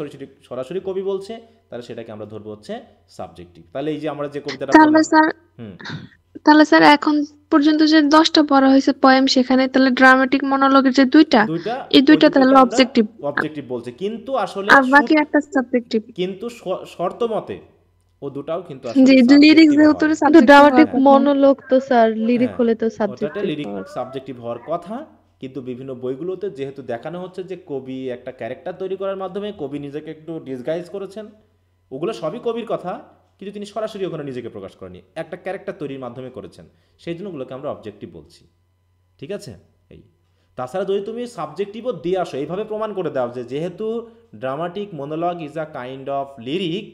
সরাসরি কবি বলছে, তাহলে সেটাকে আমরা ধরবো হচ্ছে সাবজেক্টিভ। তাহলে এই যে আমরা যে কবিতাটা তাহলে স্যার এখন পর্যন্ত যে 10টা পড়া হয়েছে পয়েম, সেখানে তাহলে ড্রামাটিক মনোলগের যে দুইটা, দুইটা, এই ওই দুইটা তাহলে দুটোকে আমরা অবজেক্টিভ, অবজেক্টিভ বলছি, কিন্তু আসলে আর বাকি একটা সাবজেক্টিভ। কিন্তু শর্ত মতে ও দুটাও কিন্তু যে আসলে লিরিক্স সাবজেক্টিভ যেহেতু হয়। কিন্তু সাবজেক্টিভ ড্রামাটিক হওয়ার কথা। মনোলগ তো স্যার লিরিক হ্যাঁ, হলে তো ওটাতে সাবজেক্টিভ লিরিক হওয়ার। সাবজেক্টিভ হওয়ার কথা, কিন্তু বিভিন্ন বইগুলোতে যেহেতু দেখানো হচ্ছে যে কবি একটা ক্যারেক্টার তৈরি করার মাধ্যমে কবি নিজেকে একটু ডিসগাইজ করেছেন, ওগুলো সবই কবির কথা, কিন্তু তিনি সরাসরি ওখানে নিজেকে প্রকাশ করেনি, একটা ক্যারেক্টার তৈরির মাধ্যমে করেছেন, সেই জন্য ওগুলোকে আমরা অবজেক্টিভ বলছি। ঠিক আছে? এই তাছাড়া যদি তুমি সাবজেক্টিভও দিয়ে আসো, এইভাবে প্রমাণ করে দাও যে যেহেতু dramatic মোনোলগ is a kind of lyric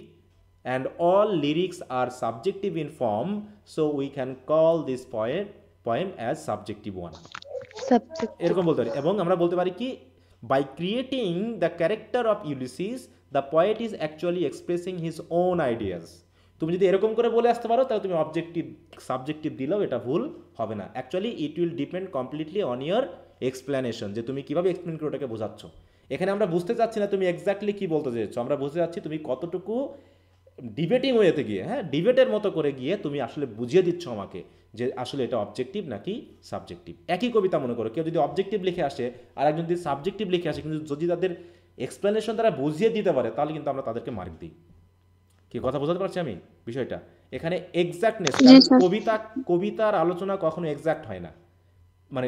and all lyrics are subjective in form, so we can call this poem as subjective one, subject. এরকম বলতে পারি। এবং আমরা বলতে পারি কি, by creating the character of Ulysses the poet is actually expressing his own ideas। তুমি যদি এরকম করে বলে আসতে পারো তাহলে তুমি অবজেক্টিভ সাবজেক্টিভ দিলেও এটা ভুল হবে না। Actually it will depend completely on year explanation, যে তুমি কিভাবে এক্সপ্লেন করে ওটাকে বোঝাচ্ছ। এখানে আমরা বুঝতে চাচ্ছি না তুমি এক্স্যাক্টলি কি বলতে চাইছো, আমরা বুঝতে চাচ্ছি তুমি কতটুকু ডিবেটিং ওয়েতে গিয়ে, হ্যাঁ ডিবেটের মতো করে গিয়ে তুমি আসলে বুঝিয়ে দিচ্ছ আমাকে যে আসলে এটা অবজেক্টিভ নাকি সাবজেক্টিভ। একই কবিতা মনে করো, কেউ যদি অবজেক্টিভ লিখে আসে আর একজন যদি সাবজেক্টিভ লিখে আসে, কিন্তু যদি তাদের এক্সপ্লেনেশন তারা বুঝিয়ে দিতে পারে তাহলে কিন্তু আমরা তাদেরকে মার্ক দিই। কি কথা বোঝাতে পারছি আমি বিষয়টা? এখানে এক্স্যাক্টনেস, কবিতার আলোচনা কখনো এক্স্যাক্ট হয় না, মানে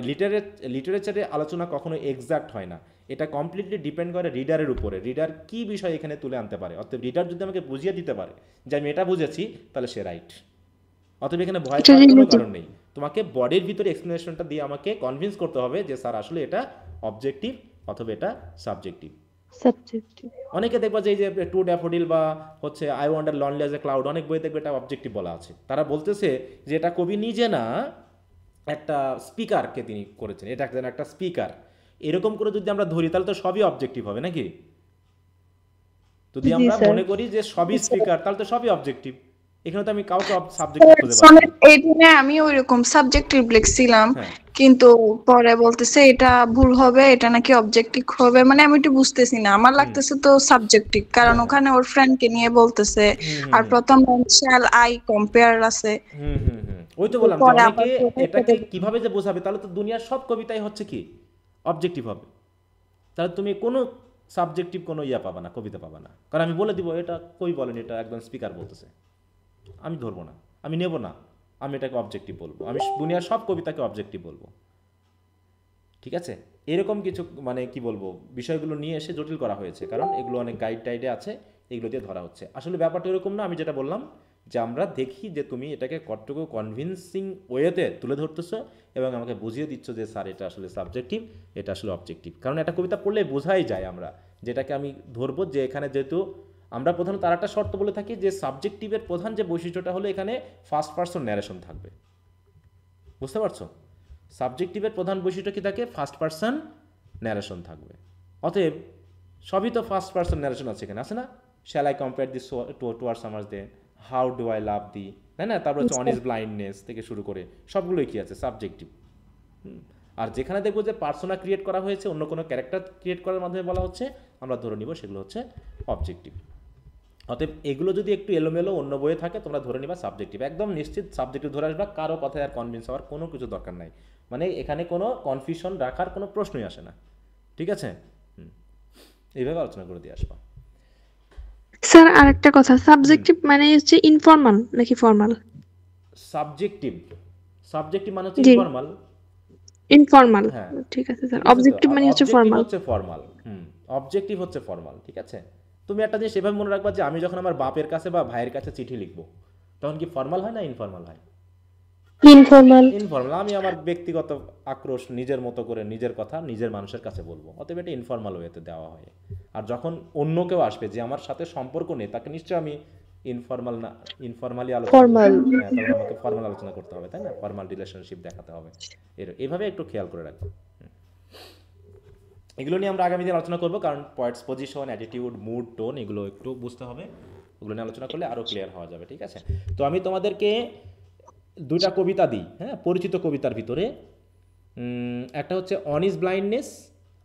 লিটারেচারে আলোচনা কখনো এক্স্যাক্ট হয় না, এটা কমপ্লিটলি ডিপেন্ড করে রিডারের উপরে, রিডার কি বিষয় এখানে তুলে আনতে পারে। অর্থাৎ রিডার যদি আমাকে বুঝিয়ে দিতে পারে যে আমি এটা বুঝেছি, তাহলে সে রাইট। অতএব এখানে ভয় পাওয়ার কোনো কারণ নেই, তোমাকে বডির ভিতরে এক্সপ্লেনেশনটা দিয়ে আমাকে কনভিন্স করতে হবে যে স্যার আসলে এটা অবজেক্টিভ অথবা এটা সাবজেক্টিভ। সাবজেক্টিভ। অনেকে দেখবা যে এই যে টু ড্যাফোডিল বা হচ্ছে I wonder lonely as a cloud, অনেক বই দেখবে এটা অবজেক্টিভ বলা আছে। তারা বলতেছে যে এটা কবি নিজে না, একটা স্পিকারকে তিনি করেছেন, এটা যেন একটা স্পিকার। এরকম করে যদি আমরা ধরি তাহলে তো সবই অবজেক্টিভ হবে নাকি? যদি আমরা মনে করি যে সবই স্পিকার তাহলে তো সবই অবজেক্টিভ। এখানে তো আমি কাউকে সাবজেক্টিভ খুঁজে পাচ্ছি না। এইখানে আমি ওইরকম সাবজেক্টিভ লিখছিলাম, হ্যাঁ। কিন্তু পরে বলতেছে এটা ভুল হবে, এটা নাকি অবজেক্টিভ হবে, মানে আমি একটু বুঝতেছি না। আমার লাগতেছে তো সাবজেক্টিভ, কারণ ওখানে ওর ফ্রেন্ডকে নিয়ে বলতেছে, আর প্রথম শ্যাল আই কম্পেয়ার আছে। ওই তো বললাম যে অনেকে এটাকে কিভাবে যে বোঝাবে, তাহলে তো দুনিয়ার সব কবিতাই হচ্ছে কি অবজেক্টিভ হবে, তাহলে তুমি কোনো সাবজেক্টিভ কোনো ইয়া পাবা না, কবিতা পাবা না। কারণ আমি বলে দিব এটা কই বলেন, এটা একজন স্পিকার বলতেছে, আমি ধরবো না, আমি নেব না, আমি এটাকে অবজেক্টিভ বলবো, আমি দুনিয়ার সব কবিতাকে অবজেক্টিভ বলবো। ঠিক আছে? এরকম কিছু মানে কি বলবো বিষয়গুলো নিয়ে এসে জটিল করা হয়েছে, কারণ এগুলো অনেক গাইড টাইডে আছে, এগুলো দিয়ে ধরা হচ্ছে। আসলে ব্যাপারটা এরকম না, আমি যেটা বললাম যে আমরা দেখি যে তুমি এটাকে কতটুকু কনভিন্সিং ওয়েতে তুলে ধরতেছো এবং আমাকে বুঝিয়ে দিচ্ছ যে স্যার এটা আসলে সাবজেক্টিভ, এটা আসলে অবজেক্টিভ। কারণ একটা কবিতা পড়লে বোঝাই যায় আমরা যেটাকে আমি ধরবো যে এখানে যেহেতু আমরা প্রধানত তার একটা শর্ত বলে থাকি যে সাবজেক্টিভের প্রধান যে বৈশিষ্ট্যটা হলো এখানে ফার্স্ট পারসন ন্যারেশন থাকবে। বুঝতে পারছো? সাবজেক্টিভের প্রধান বৈশিষ্ট্য কি থাকে? ফার্স্ট পারসন ন্যারেশন থাকবে। অতএব সবই তো ফার্স্ট পারসন ন্যারেশন আছে এখানে, আছে না? Shall I compare this towards summer's day, how do I love thee, তাই না? তারপর হচ্ছে অন হিজ ব্লাইন্ডনেস থেকে শুরু করে সবগুলোই কি আছে? সাবজেক্টিভ। আর যেখানে দেখবো যে পার্সোনা ক্রিয়েট করা হয়েছে, অন্য কোনো ক্যারেক্টার ক্রিয়েট করার মাধ্যমে বলা হচ্ছে, আমরা ধরে নিব সেগুলো হচ্ছে অবজেক্টিভ। অতএব এগুলো যদি একটু এলোমেলো অন্য বইয়ে থাকে তোমরা ধরে নিবা সাবজেক্টিভ, একদম নিশ্চিত সাবজেক্টিভ ধরে আসবা, কারো কথায় আর কনভিন্স হওয়ার কোনো কিছু দরকার নাই, মানে এখানে কোনো কনফিউশন রাখার কোনো প্রশ্নই আসে না। ঠিক আছে? এইভাবে আলোচনা করে দিয়ে আসবা। স্যার আরেকটা কথা, সাবজেক্টিভ মানে হচ্ছে ইনফর্মাল নাকি ফর্মাল? সাবজেক্টিভ মানে হচ্ছে জি। ইনফর্মাল। ইনফর্মাল, হ্যাঁ। ঠিক আছে স্যার। ঠিক আছে তো? অবজেক্টিভ আর মানে হচ্ছে অবজেক্টিভ ফর্মাল। হচ্ছে ফর্মাল। অবজেক্টিভ হচ্ছে ফর্মাল। ঠিক আছে? তুমি একটা জিনিস এভাবে মনে রাখবা যে আমি যখন আমার বাপের কাছে বা ভাইয়ের কাছে চিঠি লিখবো তখন কি ফর্মাল হয় না ইনফর্মাল হয়? ইনফর্মাল। ইনফর্মাল। আমি আমার ব্যক্তিগত আক্রোশ নিজের মতো করে নিজের কথা নিজের মানুষের কাছে বলবো, অতএব এটা ইনফর্মাল ওয়েতে দেওয়া হয়। আর যখন অন্য কেউ আসবে যে আমার সাথে সম্পর্ক নেই, তাকে নিশ্চয়ই আমি ইনফর্মালি আলোচনা Formal। হ্যাঁ, তখন আমাকে ফর্মাল আলোচনা করতে হবে, তাই না? ফর্মাল রিলেশনশিপ দেখাতে হবে। এভাবে একটু খেয়াল করে রাখবো। এগুলো নিয়ে আমরা আগামী দিন আলোচনা করবো, কারণ points position, attitude, mood, tone এগুলো একটু বুঝতে হবে। ওগুলো নিয়ে আলোচনা করলে আরও ক্লিয়ার হওয়া যাবে। ঠিক আছে? তো আমি তোমাদেরকে দুইটা কবিতা দিই, হ্যাঁ, পরিচিত কবিতার ভিতরে। একটা হচ্ছে অন ইজ ব্লাইন্ডনেস,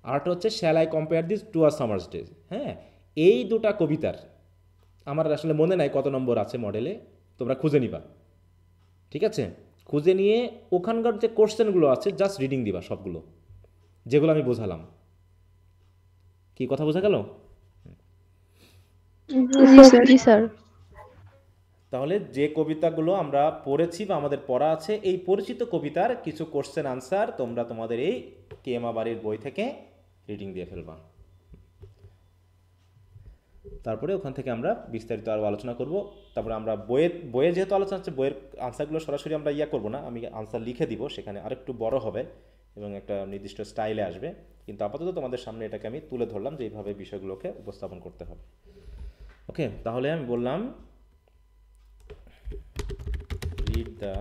আরটা হচ্ছে shall I compare this to a summer's day. হ্যাঁ, এই দুটা কবিতার আমার আসলে মনে নাই কত নম্বর আছে মডেলে, তোমরা খুঁজে নিবা। ঠিক আছে? খুঁজে নিয়ে ওখানকার যে কোশ্চেনগুলো আছে জাস্ট রিডিং দিবা সবগুলো, যেগুলো আমি বোঝালাম। কি কথা বোঝা গেল? জি স্যার। তাহলে যে কবিতাগুলো আমরা পড়েছি বা আমাদের পড়া আছে, এই পরিচিত কবিতার কিছু কোশ্চেন আনসার তোমরা তোমাদের এই কেমা বাড়ির বই থেকে রিডিং দিয়ে ফেলবা। তারপরে ওখান থেকে আমরা বিস্তারিত আরও আলোচনা করব। তারপরে আমরা বইয়ে যেহেতু আলোচনা হচ্ছে, বইয়ের আনসারগুলো সরাসরি আমরা করব না, আমি আনসার লিখে দিব, সেখানে আরেকটু বড় হবে এবং একটা নির্দিষ্ট স্টাইলে আসবে। কিন্তু আপাতত তোমাদের সামনে এটাকে আমি তুলে ধরলাম যে এইভাবে বিষয়গুলোকে উপস্থাপন করতে হবে। ওকে, তাহলে আমি বললাম read the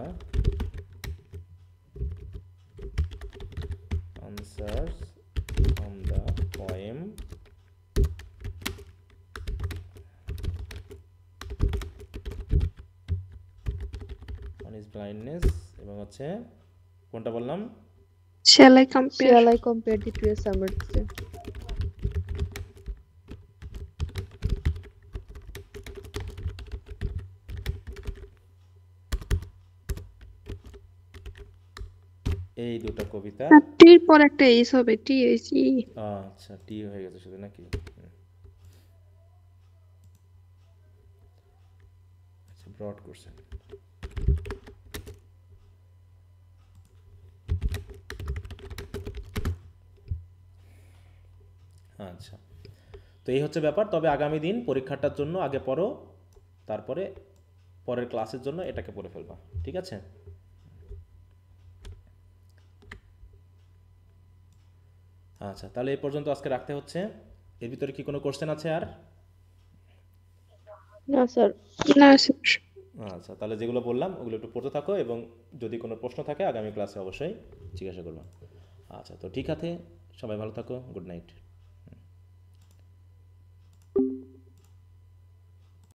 answers from the poem on his blindness, এবং হচ্ছে কোনটা বললাম, Shall I compare? Shall I compare the two summers? এই দুটো কবিতা। টির পর একটা এইচ হবে, টি এইচ ই। আচ্ছা, টি হয়ে গেছে শুধু নাকি? আচ্ছা, ব্রড করছে। আচ্ছা, তো এই হচ্ছে ব্যাপার। তবে আগামী দিন পরীক্ষাটার জন্য আগে পড়ো, তারপরে পরের ক্লাসের জন্য এটাকে পড়ে ফেলবা, ঠিক আছে? আচ্ছা, তাহলে এই পর্যন্ত আজকে রাখতে হচ্ছে। এর ভিতরে কি কোনো কোশ্চেন আছে আর? না স্যার। না স্যার। আচ্ছা, তাহলে যেগুলো বললাম ওগুলো একটু পড়তে থাকো এবং যদি কোনো প্রশ্ন থাকে আগামী ক্লাসে অবশ্যই জিজ্ঞাসা করবা। আচ্ছা, তো ঠিক আছে, সবাই ভালো থাকো, গুড নাইট।